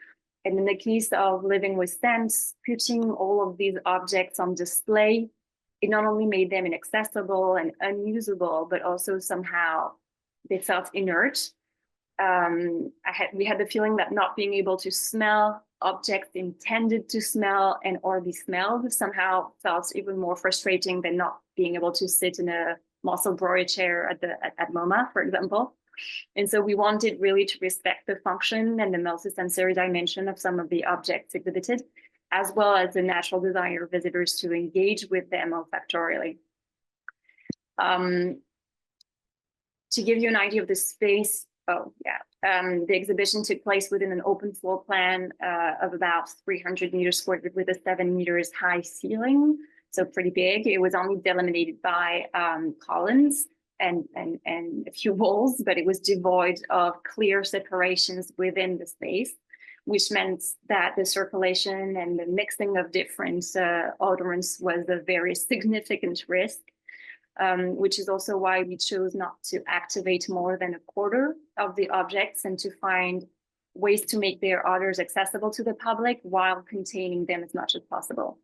And in the case of Living with Scents, putting all of these objects on display, it not only made them inaccessible and unusable, but also somehow they felt inert. We had the feeling that not being able to smell objects intended to smell and or be smelled somehow felt even more frustrating than not being able to sit in a muscle broyer chair at MoMA, for example. And so we wanted really to respect the function and the multisensory dimension of some of the objects exhibited, as well as the natural desire of visitors to engage with them olfactorially. To give you an idea of the space, the exhibition took place within an open floor plan of about 300 meters squared with a 7 meters high ceiling, so pretty big. It was only delimited by columns and a few walls, but it was devoid of clear separations within the space. which meant that the circulation and the mixing of different odorants was a very significant risk, which is also why we chose not to activate more than a quarter of the objects and to find ways to make their odors accessible to the public while containing them as much as possible.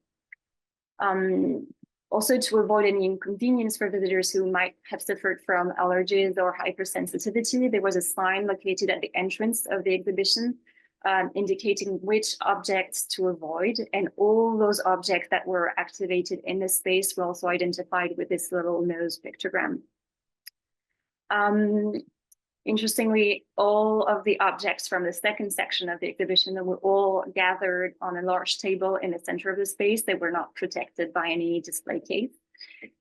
Also, to avoid any inconvenience for visitors who might have suffered from allergies or hypersensitivity, there was a sign located at the entrance of the exhibition indicating which objects to avoid, and all those objects that were activated in the space were also identified with this little nose pictogram. Interestingly, all of the objects from the second section of the exhibition were all gathered on a large table in the center of the space. They were not protected by any display case.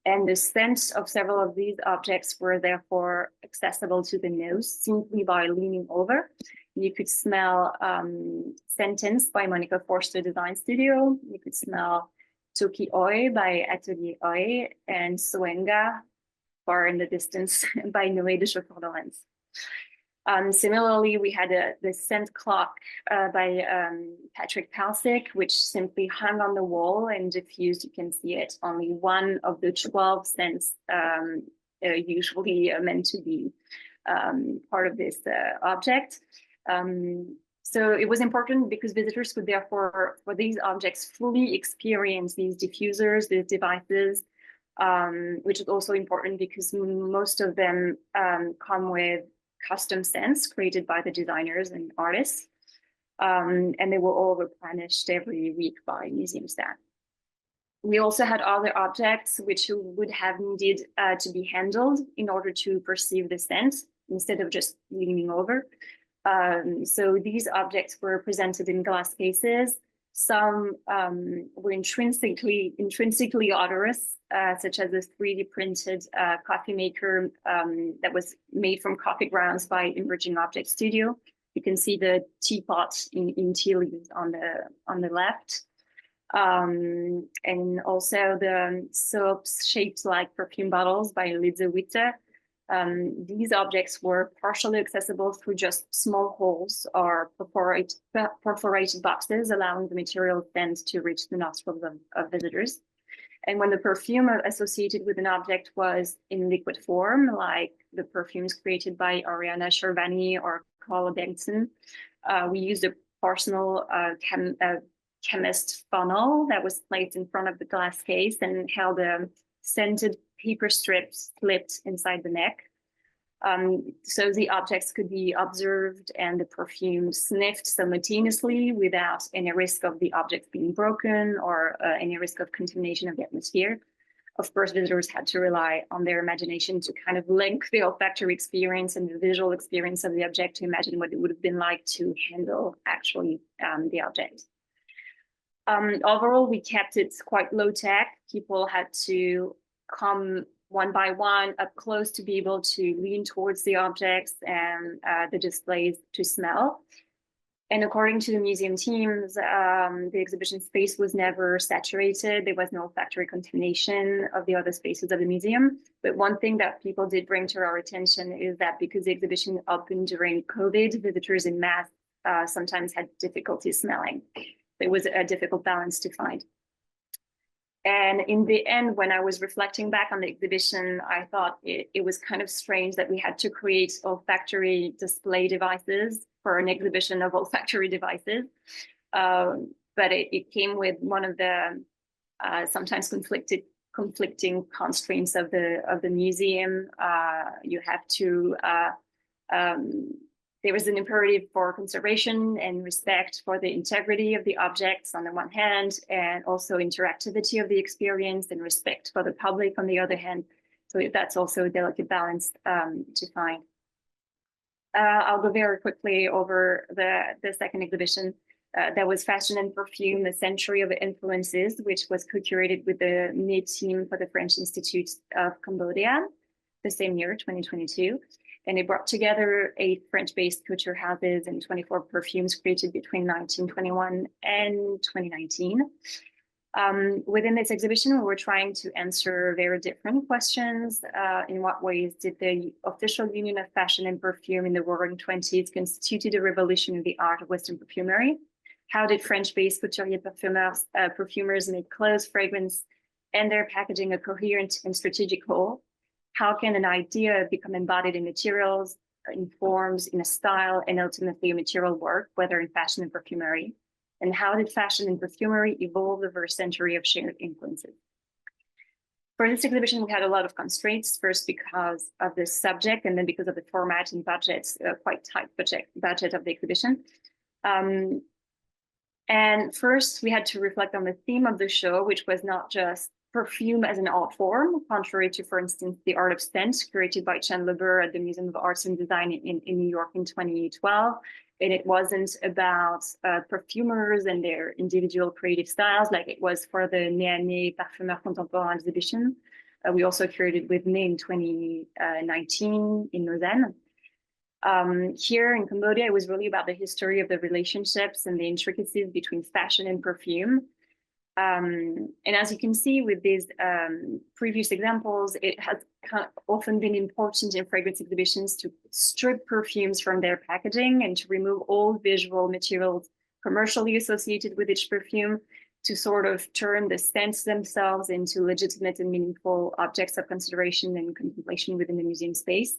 And the scent of several of these objects were therefore accessible to the nose simply by leaning over. You could smell Sentence by Monica Forster Design Studio. You could smell Toki Oi by Atelier Oi, and Soenga, far in the distance, by Noé de Chauffeur de Lens. Similarly, we had the scent clock by Patrick Palsick, which simply hung on the wall and diffused. You can see it. Only one of the 12 scents usually meant to be part of this object. So it was important because visitors could therefore, for these objects, fully experience these diffusers, these devices, which is also important because most of them come with custom scents created by the designers and artists, and they were all replenished every week by museum staff. We also had other objects which would have needed to be handled in order to perceive the scent instead of just leaning over. So these objects were presented in glass cases. Some were intrinsically odorous, such as a 3D printed coffee maker that was made from coffee grounds by Emerging Object Studio. You can see the teapot in tea leaves on the left. And also the soaps shaped like perfume bottles by Lise Witte. These objects were partially accessible through just small holes or perforated boxes, allowing the material then to reach the nostrils of visitors. And when the perfume associated with an object was in liquid form, like the perfumes created by Ariana Shervani or Carla Bengtson, we used a personal chemist funnel that was placed in front of the glass case and held a scented paper strip slipped inside the neck. So the objects could be observed and the perfume sniffed simultaneously without any risk of the objects being broken or any risk of contamination of the atmosphere. Of course, visitors had to rely on their imagination to kind of link the olfactory experience and the visual experience of the object to imagine what it would have been like to handle actually the object. Overall, we kept it quite low tech. People had to come one by one up close to be able to lean towards the objects and the displays to smell. And according to the museum teams, the exhibition space was never saturated. There was no olfactory contamination of the other spaces of the museum. But one thing that people did bring to our attention is that because the exhibition opened during COVID, visitors in mass sometimes had difficulty smelling. It was a difficult balance to find. And in the end, when I was reflecting back on the exhibition, I thought it was kind of strange that we had to create olfactory display devices for an exhibition of olfactory devices. But it came with one of the sometimes conflicting constraints of the museum. You have to there was an imperative for conservation and respect for the integrity of the objects on the one hand, and also interactivity of the experience and respect for the public on the other hand. So that's also a delicate balance to find. I'll go very quickly over the second exhibition. That was Fashion and Perfume, a Century of Influences, which was co-curated with the MID team for the French Institute of Cambodia the same year, 2022. And it brought together 8 French-based couture houses and 24 perfumes created between 1921 and 2019. Within this exhibition, we were trying to answer very different questions. In what ways did the official union of fashion and perfume in the Roaring '20s constitute a revolution in the art of Western perfumery? How did French-based couturier perfumers make clothes, fragrance, and their packaging a coherent and strategic whole? How can an idea become embodied in materials, in forms, in a style, and ultimately a material work, whether in fashion and perfumery? And how did fashion and perfumery evolve over a century of shared influences? For this exhibition, we had a lot of constraints, first because of the subject, and then because of the format and budgets, quite tight budget of the exhibition. And first, we had to reflect on the theme of the show, which was not just perfume as an art form, contrary to, for instance, the art of scent, created by Chandler Burr at the Museum of Arts and Design in New York in 2012. And it wasn't about perfumers and their individual creative styles like it was for the Néané Parfumeurs Contemporains exhibition. We also curated with Né in 2019 in Lausanne. Here in Cambodia, it was really about the history of the relationships and the intricacies between fashion and perfume. And as you can see with these previous examples, it has often been important in fragrance exhibitions to strip perfumes from their packaging and to remove all visual materials commercially associated with each perfume, to sort of turn the scents themselves into legitimate and meaningful objects of consideration and contemplation within the museum space.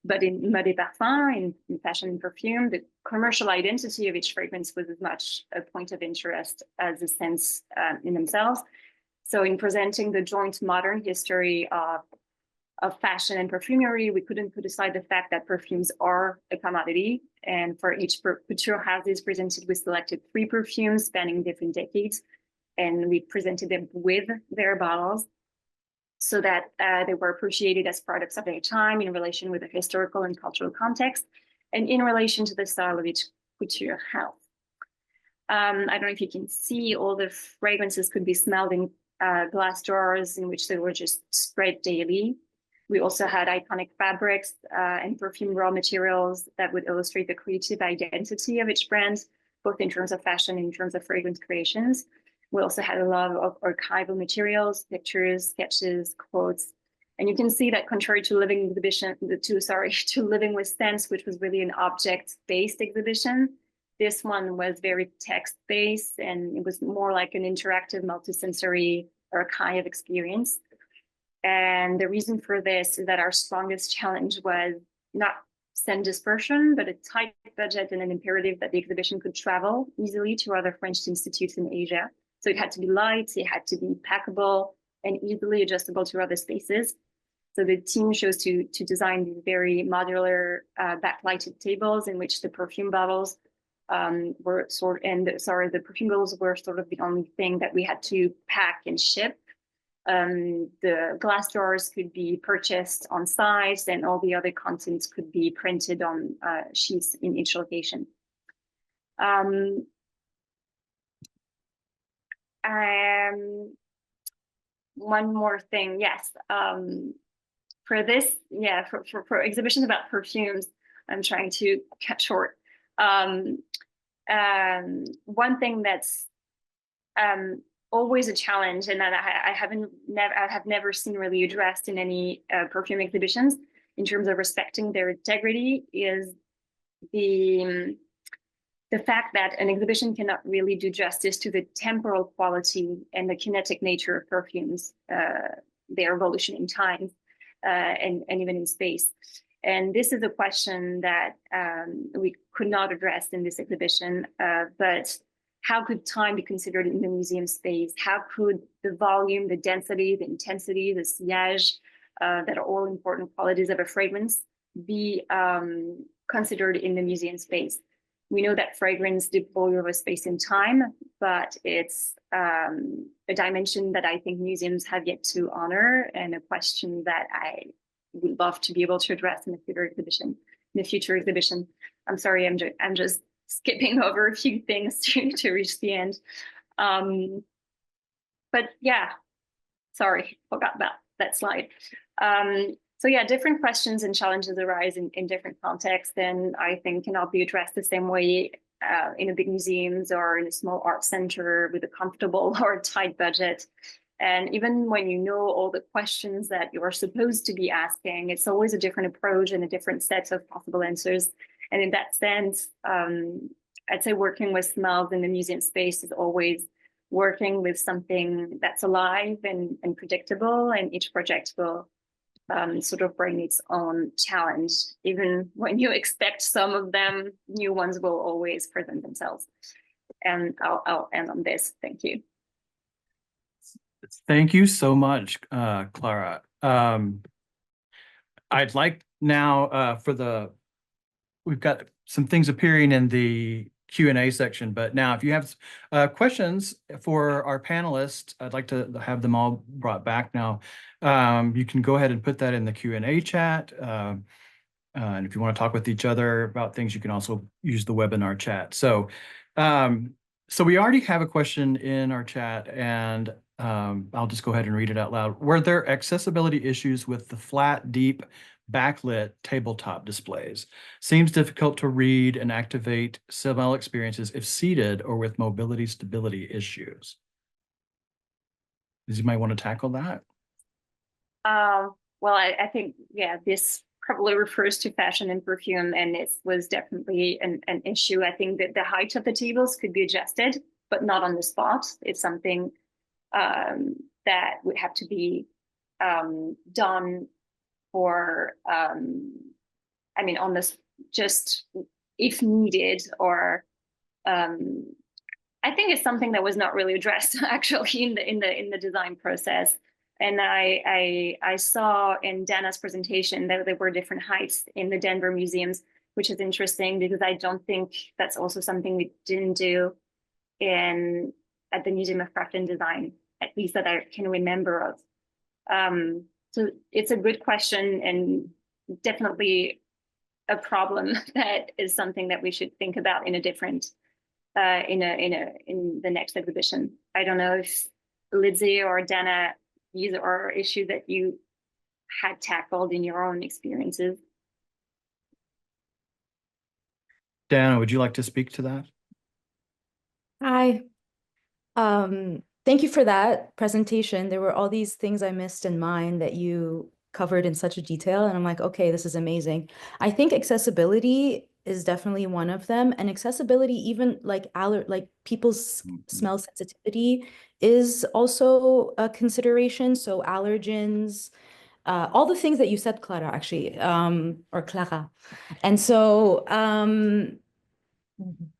But in Mode et Parfum, in fashion and perfume, the commercial identity of each fragrance was as much a point of interest as the scents in themselves. So in presenting the joint modern history of fashion and perfumery, we couldn't put aside the fact that perfumes are a commodity. And for each couture houses presented, we selected 3 perfumes spanning different decades. And we presented them with their bottles, so that they were appreciated as products of their time in relation with the historical and cultural context, and in relation to the style of each couture house. I don't know if you can see, all the fragrances could be smelled in glass jars in which they were just spread daily. We also had iconic fabrics and perfume raw materials that would illustrate the creative identity of each brand, both in terms of fashion and in terms of fragrance creations. We also had a lot of archival materials, pictures, sketches, quotes. And you can see that contrary to Living exhibition, to Living with Scents, which was really an object-based exhibition, this one was very text-based, and it was more like an interactive multisensory archive experience. And the reason for this is that our strongest challenge was not scent dispersion, but a tight budget and an imperative that the exhibition could travel easily to other French institutes in Asia. So it had to be light, it had to be packable and easily adjustable to other spaces. So the team chose to design these very modular backlighted tables in which the perfume bottles were the perfume bottles were sort of the only thing that we had to pack and ship. The glass jars could be purchased on site, and all the other contents could be printed on sheets in each location. One more thing, yes. For this, yeah, for exhibitions about perfumes, I'm trying to cut short. One thing that's always a challenge, and that I have never seen really addressed in any perfume exhibitions in terms of respecting their integrity, is the fact that an exhibition cannot really do justice to the temporal quality and the kinetic nature of perfumes, their evolution in time and even in space. And this is a question that we could not address in this exhibition, but how could time be considered in the museum space? How could the volume, the density, the intensity, the sillage, that are all important qualities of a fragrance, be considered in the museum space? We know that fragrance deploys over space and time, but it's a dimension that I think museums have yet to honor, and a question that I would love to be able to address in a future exhibition. I'm sorry, I'm just skipping over a few things to reach the end. But yeah, sorry, forgot about that slide. So yeah, different questions and challenges arise in different contexts, and I think cannot be addressed the same way in a big museums or in a small art center with a comfortable or tight budget. And even when you know all the questions that you're supposed to be asking, it's always a different approach and a different set of possible answers. And in that sense, I'd say working with smells in the museum space is always working with something that's alive and predictable, and each project will sort of bring its own challenge. Even when you expect some of them, new ones will always present themselves. And I'll end on this. Thank you.
Thank you so much, Clara. I'd like now we've got some things appearing in the Q&A section, but now if you have questions for our panelists, I'd like to have them all brought back now. You can go ahead and put that in the Q&A chat. And if you want to talk with each other about things, you can also use the webinar chat. So we already have a question in our chat, and I'll just go ahead and read it out loud. Were there accessibility issues with the flat, deep, backlit tabletop displays? Seems difficult to read and activate smell experiences if seated or with mobility stability issues. You might want to tackle that.
Well, I think, yeah, this probably refers to fashion and perfume, and it was definitely an issue. I think that the height of the tables could be adjusted, but not on the spot. It's something that would have to be done for, I mean, on this, just if needed, or I think it's something that was not really addressed actually in the design process. And I saw in Dana's presentation that there were different heights in the Denver museums, which is interesting because I don't think that's also something we didn't do at the Museum of Craft and Design, at least that I can remember of. So it's a good question, and definitely a problem that is something that we should think about in a different in the next exhibition. I don't know if Lizzie or Dana, these are issues that you had tackled in your own experiences.
Dana, would you like to speak to that?
Hi. Thank you for that presentation. There were all these things I missed in mine that you covered in such a detail, and I'm like, okay, this is amazing. I think accessibility is definitely one of them, and accessibility, even like people's smell sensitivity, is also a consideration. So allergens, all the things that you said, Clara, actually, or Clara, and so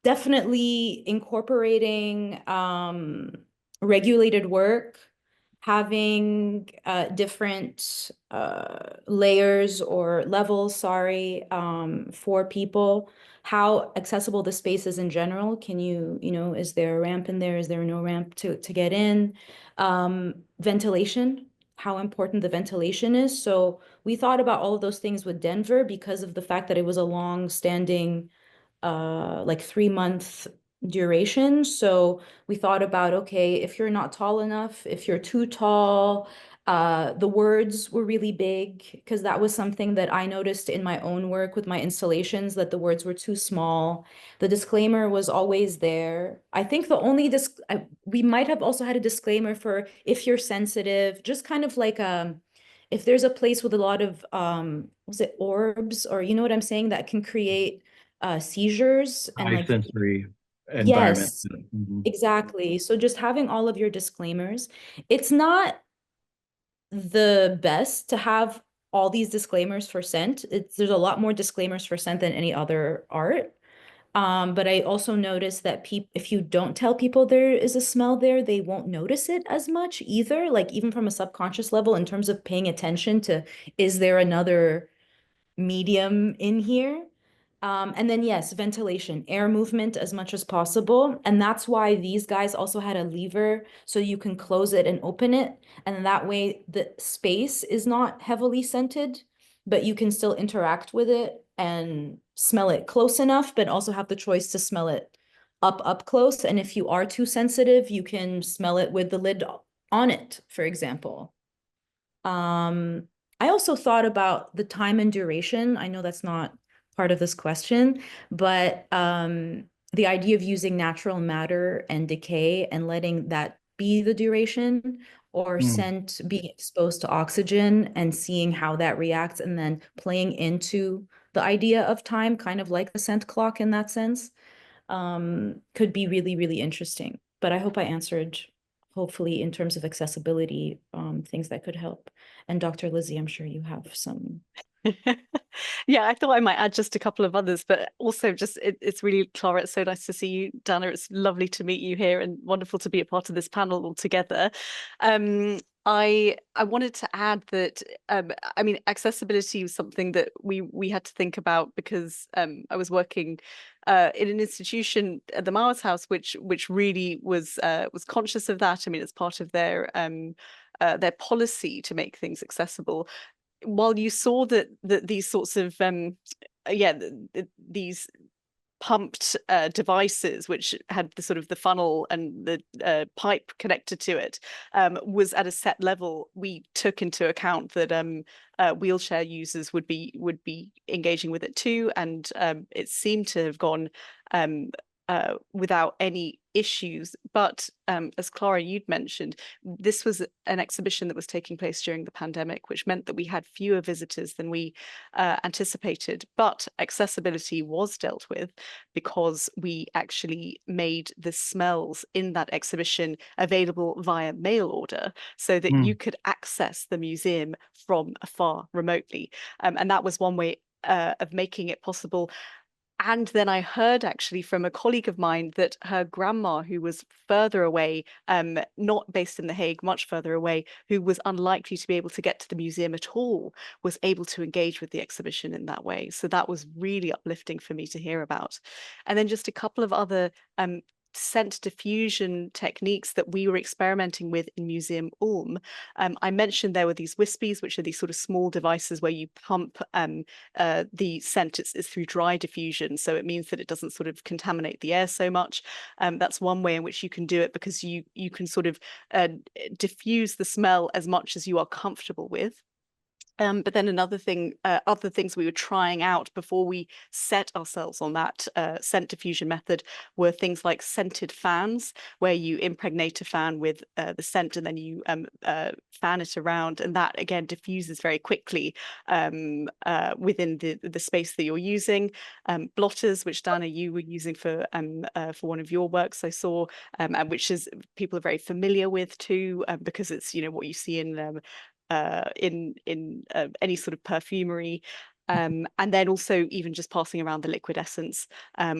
definitely incorporating regulated work, having different layers or levels, sorry, for people, how accessible the space is in general. Can you know, is there a ramp in there? Is there no ramp to get in? Ventilation, how important the ventilation is. So we thought about all of those things with Denver because of the fact that it was a long-standing like 3-month duration. So we thought about, okay, if you're not tall enough, if you're too tall, the words were really big because that was something that I noticed in my own work with my installations, that the words were too small. The disclaimer was always there. I think the only we might have also had a disclaimer for if you're sensitive, just kind of like if there's a place with a lot of was it orbs, or you know what I'm saying, that can create seizures and
High
like
sensory environment.
yes, exactly. So just having all of your disclaimers. It's not the best to have all these disclaimers for scent. There's a lot more disclaimers for scent than any other art. But I also noticed that if you don't tell people there is a smell there, they won't notice it as much either, like even from a subconscious level in terms of paying attention to, is there another medium in here? And then yes, ventilation, air movement as much as possible. And that's why these guys also had a lever so you can close it and open it. And that way the space is not heavily scented, but you can still interact with it and smell it close enough, but also have the choice to smell it up close. And if you are too sensitive, you can smell it with the lid on it, for example. I also thought about the time and duration. I know that's not part of this question, but the idea of using natural matter and decay and letting that be the duration, or scent being exposed to oxygen and seeing how that reacts, and then playing into the idea of time, kind of like the scent clock in that sense, could be really, really interesting. But I hope I answered, hopefully, in terms of accessibility, things that could help. And Dr. Lizzie, I'm sure you have some.
Yeah, I thought I might add just a couple of others, but also just it's really, Clara, it's so nice to see you, Dana. It's lovely to meet you here and wonderful to be a part of this panel all together. I wanted to add that I mean, accessibility was something that we had to think about because I was working in an institution at the Mauritshuis, which really was conscious of that. I mean, it's part of their policy to make things accessible. While you saw that these sorts of these pumped devices, which had the sort of the funnel and the pipe connected to it, was at a set level, we took into account that wheelchair users would be engaging with it too, and it seemed to have gone without any issues. But as Clara, you'd mentioned, this was an exhibition that was taking place during the pandemic, which meant that we had fewer visitors than we anticipated. But accessibility was dealt with because we actually made the smells in that exhibition available via mail order so that you could access the museum from afar remotely. And that was one way of making it possible. And then I heard actually from a colleague of mine that her grandma, who was further away, not based in The Hague, much further away, who was unlikely to be able to get to the museum at all, was able to engage with the exhibition in that way. So that was really uplifting for me to hear about. And then just a couple of other scent diffusion techniques that we were experimenting with in Museum Ulm. I mentioned there were these wispies, which are these sort of small devices where you pump the scent. It's through dry diffusion, so it means that it doesn't sort of contaminate the air so much. That's one way in which you can do it, because you can sort of diffuse the smell as much as you are comfortable with. But then another thing, other things we were trying out before we set ourselves on that scent diffusion method were things like scented fans, where you impregnate a fan with the scent and then you fan it around, and that again diffuses very quickly within the space that you're using. Blotters, which Dana, you were using for one of your works, I saw, and which is people are very familiar with too, because it's what you see in any sort of perfumery. And then also even just passing around the liquid essence,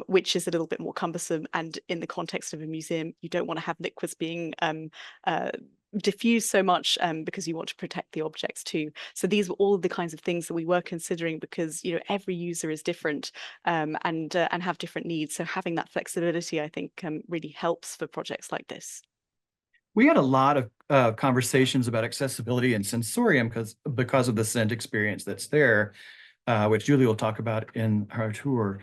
which is a little bit more cumbersome. And in the context of a museum, you don't want to have liquids being diffused so much because you want to protect the objects too. So these were all the kinds of things that we were considering, because every user is different and have different needs. So having that flexibility, I think, really helps for projects like this.
We had a lot of conversations about accessibility and sensorium because of the scent experience that's there, which Julie will talk about in her tour.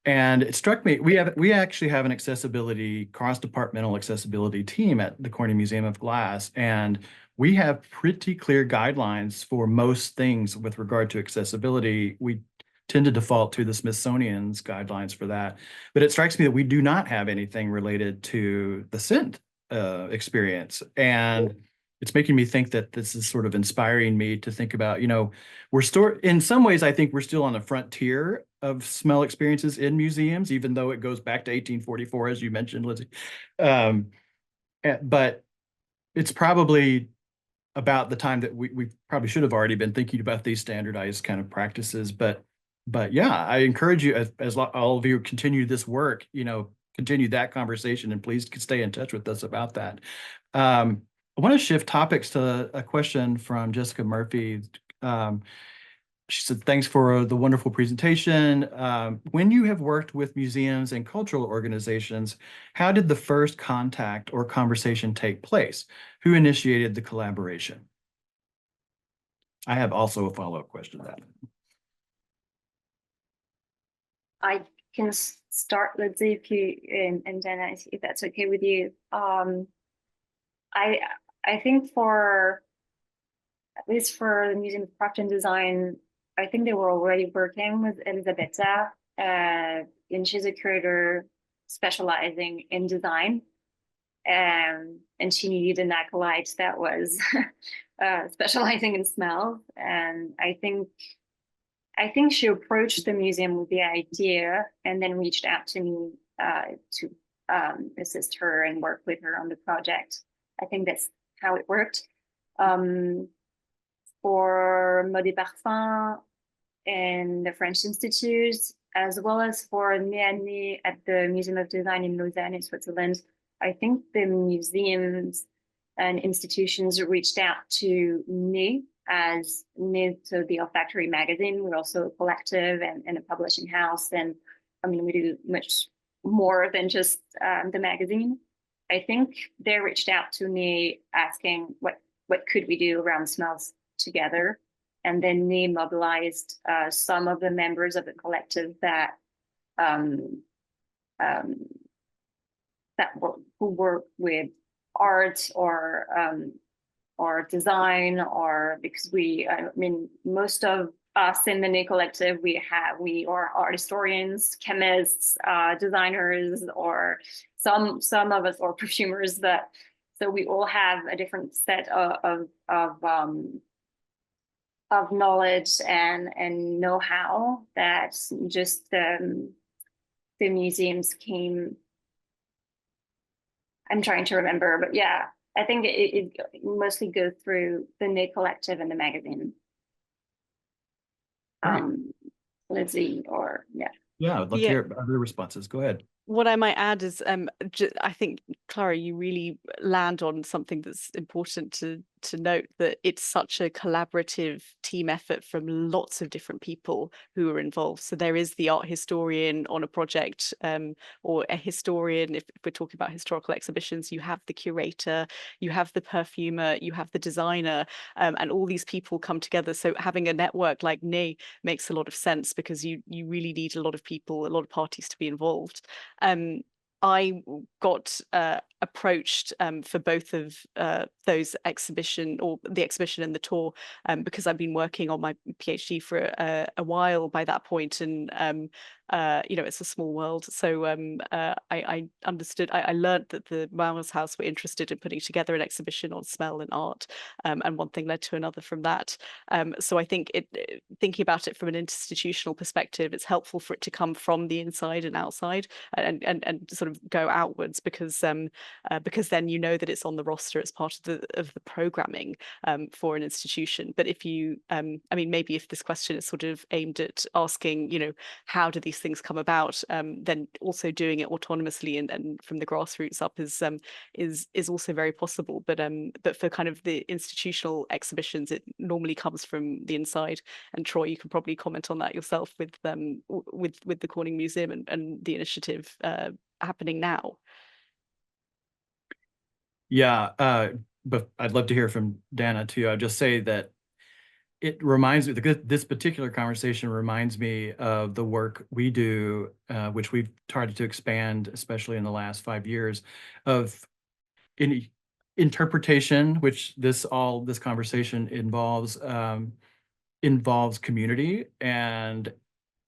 And it struck me, we actually have an accessibility, cross-departmental accessibility team at the Corning Museum of Glass, and we have pretty clear guidelines for most things with regard to accessibility. We tend to default to the Smithsonian's guidelines for that, but it strikes me that we do not have anything related to the scent experience. And it's making me think that this is sort of inspiring me to think about, in some ways, I think we're still on the frontier of smell experiences in museums, even though it goes back to 1844, as you mentioned, Lizzie. But it's probably about the time that we probably should have already been thinking about these standardized kind of practices. But yeah, I encourage you, as all of you continue this work, continue that conversation, and please stay in touch with us about that. I want to shift topics to a question from Jessica Murphy. She said, thanks for the wonderful presentation. When you have worked with museums and cultural organizations, how did the first contact or conversation take place? Who initiated the collaboration? I have also a follow-up question to that.
I can start, Lizzie, if you and Dana, if that's okay with you. I think at least for the Museum of Craft and Design, I think they were already working with Elisabetta, and she's a curator specializing in design. And she needed an acolyte that was specializing in smells. And I think she approached the museum with the idea and then reached out to me to assist her and work with her on the project. I think that's how it worked. For Mode et Parfum and the French Institute, as well as for Née at the Museum of Design in Lausanne in Switzerland, I think the museums and institutions reached out to Née as Née, so the olfactory magazine. We're also a collective and a publishing house. And I mean, we do much more than just the magazine. I think they reached out to me asking what could we do around smells together. And then they mobilized some of the members of the collective that who work with art or design, or because I mean, most of us in the Née collective, we are art historians, chemists, designers, or some of us are perfumers. So we all have a different set of knowledge and know-how that just the museums came. I'm trying to remember, but yeah, I think it mostly goes through the Née collective and the magazine. Lizzie, or yeah.
Yeah, I'd love to hear other responses. Go ahead.
What I might add is, I think, Clara, you really land on something that's important to note, that it's such a collaborative team effort from lots of different people who are involved. So there is the art historian on a project, or a historian. If we're talking about historical exhibitions, you have the curator, you have the perfumer, you have the designer, and all these people come together. So having a network like Née makes a lot of sense, because you really need a lot of people, a lot of parties to be involved. I got approached for both of those exhibition, or the exhibition and the tour, because I've been working on my PhD for a while by that point, and you know, it's a small world. So I understood, I learned that the Mauritshuis were interested in putting together an exhibition on smell and art, and one thing led to another from that. So I think thinking about it from an institutional perspective, it's helpful for it to come from the inside and outside, and sort of go outwards, because then you know that it's on the roster as part of the programming for an institution. But if you, I mean, maybe if this question is sort of aimed at asking, you know, how do these things come about, then also doing it autonomously and from the grassroots up is also very possible. But for kind of the institutional exhibitions, it normally comes from the inside. And Troy, you can probably comment on that yourself with the Corning Museum and the initiative happening now.
Yeah, but I'd love to hear from Dana too. I'd just say that it reminds me, this particular conversation reminds me of the work we do, which we've tried to expand, especially in the last 5 years, of interpretation, which this conversation involves community. And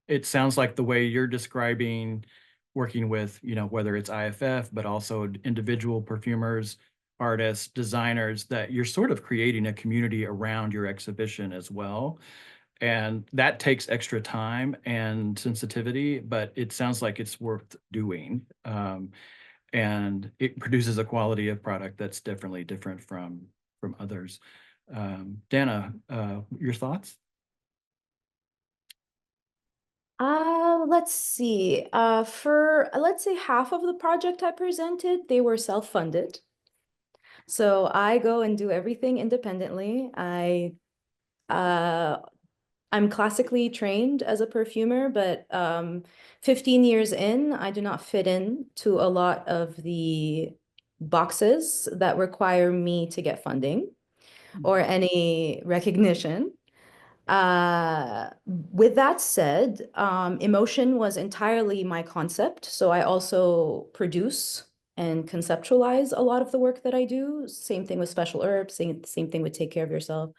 it sounds like the way you're describing working with, you know, whether it's IFF, but also individual perfumers, artists, designers, that you're sort of creating a community around your exhibition as well. And that takes extra time and sensitivity, but it sounds like it's worth doing. And it produces a quality of product that's definitely different from others. Dana, your thoughts?
Let's see. For let's say half of the project I presented, they were self-funded. So I go and do everything independently. I'm classically trained as a perfumer, but 15 years in, I do not fit in to a lot of the boxes that require me to get funding or any recognition. With that said, emotion was entirely my concept. So I also produce and conceptualize a lot of the work that I do. Same thing with special herbs, same thing with take care of yourself.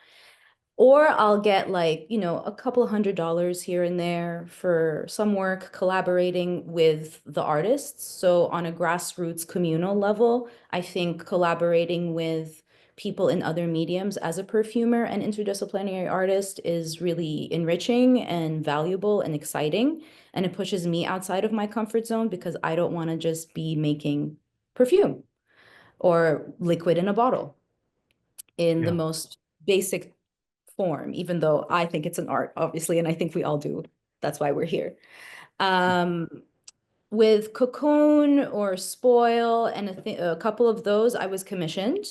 Or I'll get like, you know, a couple of $100 here and there for some work collaborating with the artists. So on a grassroots communal level, I think collaborating with people in other mediums as a perfumer and interdisciplinary artist is really enriching and valuable and exciting. And it pushes me outside of my comfort zone because I don't want to just be making perfume or liquid in a bottle in the
Yeah.
most basic form, even though I think it's an art, obviously, and I think we all do. That's why we're here. Um, with Cocoon or Spoil and a couple of those, I was commissioned.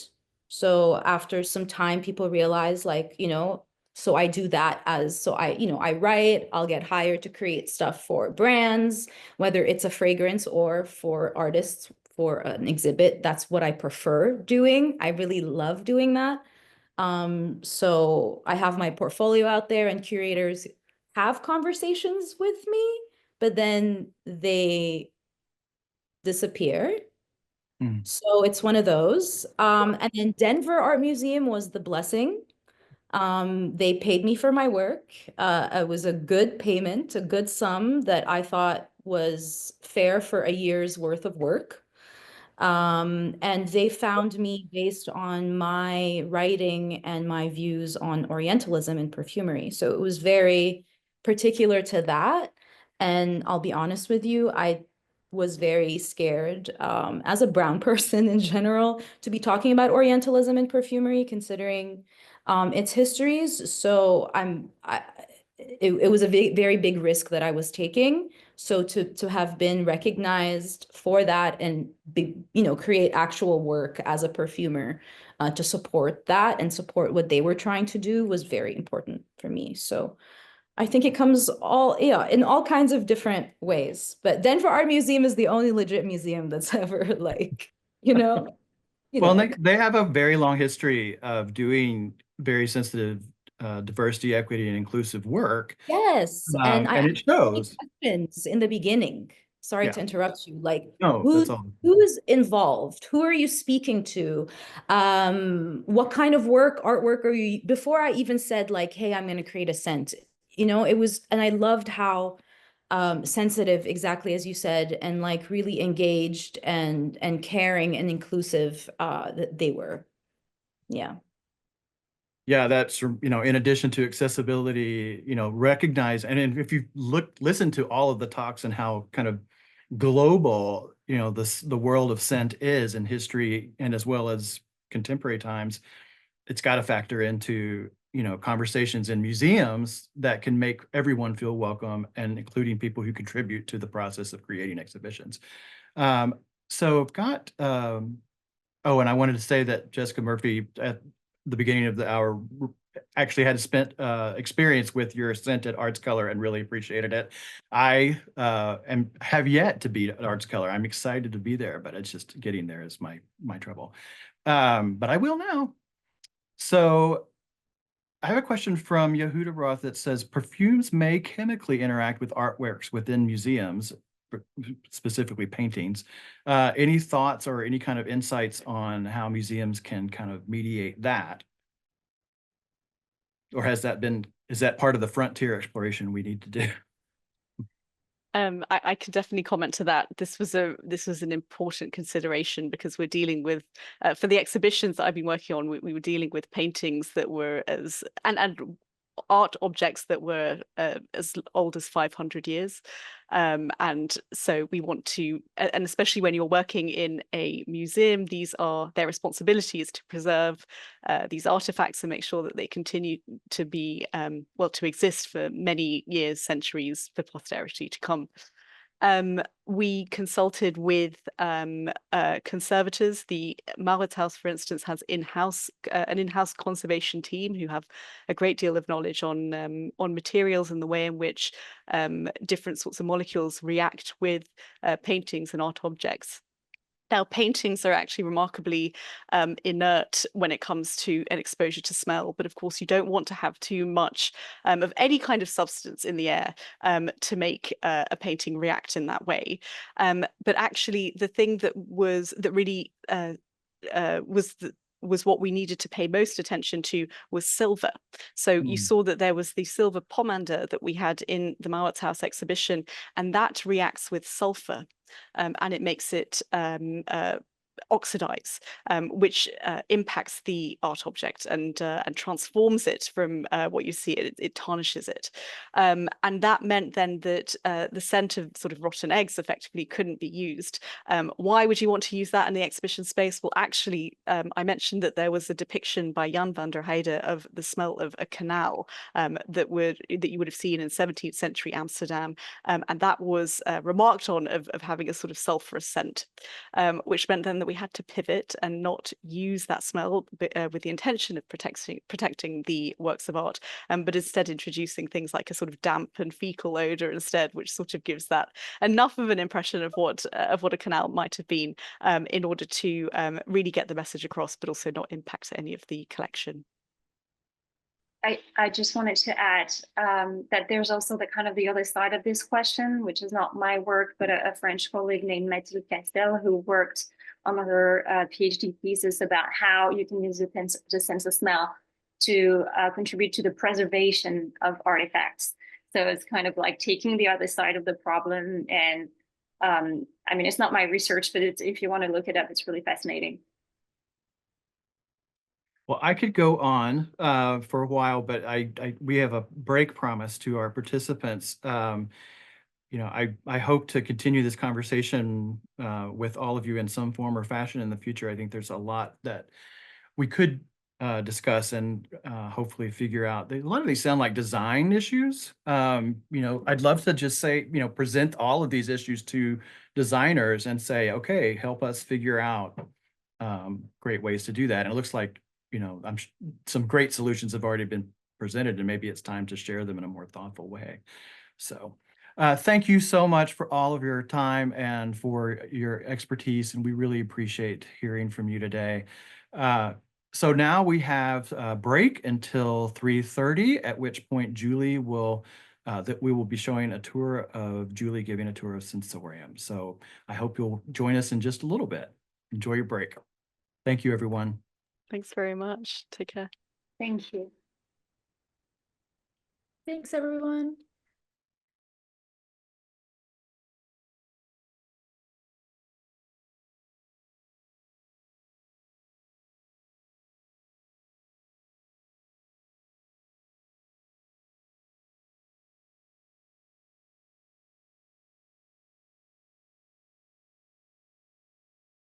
So after some time, people realize like, you know, so I do that as, so I, you know, I write, I'll get hired to create stuff for brands, whether it's a fragrance or for artists for an exhibit. That's what I prefer doing. I really love doing that. So I have my portfolio out there and curators have conversations with me, but then they disappear.
Mm.
So it's one of those. And then Denver Art Museum was the blessing. They paid me for my work. It was a good payment, a good sum that I thought was fair for a year's worth of work. And they found me based on my writing and my views on Orientalism and perfumery. So it was very particular to that. And I'll be honest with you, I was very scared as a brown person in general to be talking about Orientalism and perfumery, considering its histories. So it was a very big risk that I was taking. So to have been recognized for that and be, you know, create actual work as a perfumer to support that and support what they were trying to do was very important for me. So I think it comes all, yeah, in all kinds of different ways. But Denver Art Museum is the only legit museum that's ever like, you know,
Well, and they have a very long history of doing very sensitive diversity, equity, and inclusive work.
Yes, and I
And it
asked so many
shows.
questions in the beginning. Sorry
Yeah.
to interrupt you. Like,
No, that's all.
who's involved? Who are you speaking to? What kind of artwork are you? Before I even said like, hey, I'm going to create a scent. You know, it was, and I loved how sensitive, exactly as you said, and like really engaged and caring and inclusive that they were. Yeah.
Yeah, that's, you know, in addition to accessibility, you know, recognize, and if you listen to all of the talks and how kind of global, you know, the world of scent is in history and as well as contemporary times, it's got to factor into, you know, conversations in museums that can make everyone feel welcome, and including people who contribute to the process of creating exhibitions. So I've got, oh, and I wanted to say that Jessica Murphy at the beginning of the hour actually had spent experience with your scent at Arts Color and really appreciated it. I have yet to be at Arts Color. I'm excited to be there, but it's just getting there is my trouble. But I will now. So I have a question from Yehuda Roth that says perfumes may chemically interact with artworks within museums, specifically paintings. Any thoughts or any kind of insights on how museums can kind of mediate that? Or is that part of the frontier exploration we need to do?
I can definitely comment to that. This was an important consideration because we're dealing with for the exhibitions that I've been working on, we were dealing with paintings that were and art objects that were as old as 500 years. And so we want to, and especially when you're working in a museum, their responsibility is to preserve these artifacts and make sure that they continue to be, to exist for many years, centuries for posterity to come. We consulted with conservators. The Mauritshuis, for instance, has an in-house conservation team who have a great deal of knowledge on materials and the way in which different sorts of molecules react with paintings and art objects. Now, paintings are actually remarkably inert when it comes to an exposure to smell, but of course you don't want to have too much of any kind of substance in the air to make a painting react in that way. But actually, the thing that really was was what we needed to pay most attention to was silver. So you saw that there was the silver pomander that we had in the Mauritshuis exhibition, and that reacts with sulfur, and it makes it oxidize, which impacts the art object and transforms it from what you see. It tarnishes it, and that meant then that the scent of sort of rotten eggs effectively couldn't be used. Why would you want to use that in the exhibition space? Well, actually, I mentioned that there was a depiction by Jan van der Heijden of the smell of a canal that you would have seen in 17th century Amsterdam, and that was remarked on of having a sort of sulfurous scent, which meant then that we had to pivot and not use that smell with the intention of protecting the works of art, but instead introducing things like a sort of damp and fecal odor instead, which sort of gives that enough of an impression of what a canal might have been, in order to really get the message across, but also not impact any of the collection.
I just wanted to add that there's also the other side of this question, which is not my work, but a French colleague named Mathilde Castel, who worked on her PhD thesis about how you can use the sense of smell to contribute to the preservation of artifacts. So it's kind of like taking the other side of the problem. And I mean, it's not my research, but if you want to look it up, it's really fascinating.
Well, I could go on for a while, but we have a break promise to our participants. You know, I hope to continue this conversation with all of you in some form or fashion in the future. I think there's a lot that we could discuss and hopefully figure out. A lot of these sound like design issues. You know, I'd love to just say, you know, present all of these issues to designers and say, okay, help us figure out great ways to do that. And it looks like, you know, some great solutions have already been presented, and maybe it's time to share them in a more thoughtful way. So thank you so much for all of your time and for your expertise, and we really appreciate hearing from you today. So now we have a break until 3:30, at which point Julie will, we will be showing a tour of Julie giving a tour of Sensorium. So I hope you'll join us in just a little bit. Enjoy your break. Thank you, everyone.
Thanks very much. Take care.
Thank you.
Thanks, everyone.